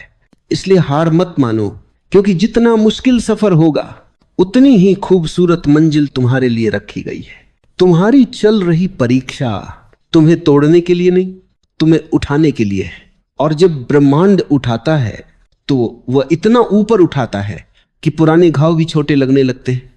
इसलिए हार मत मानो, क्योंकि जितना मुश्किल सफर होगा उतनी ही खूबसूरत मंजिल तुम्हारे लिए रखी गई है। तुम्हारी चल रही परीक्षा तुम्हें तोड़ने के लिए नहीं, तुम्हें उठाने के लिए है। और जब ब्रह्मांड उठाता है तो वह इतना ऊपर उठाता है कि पुराने घाव भी छोटे लगने लगते हैं।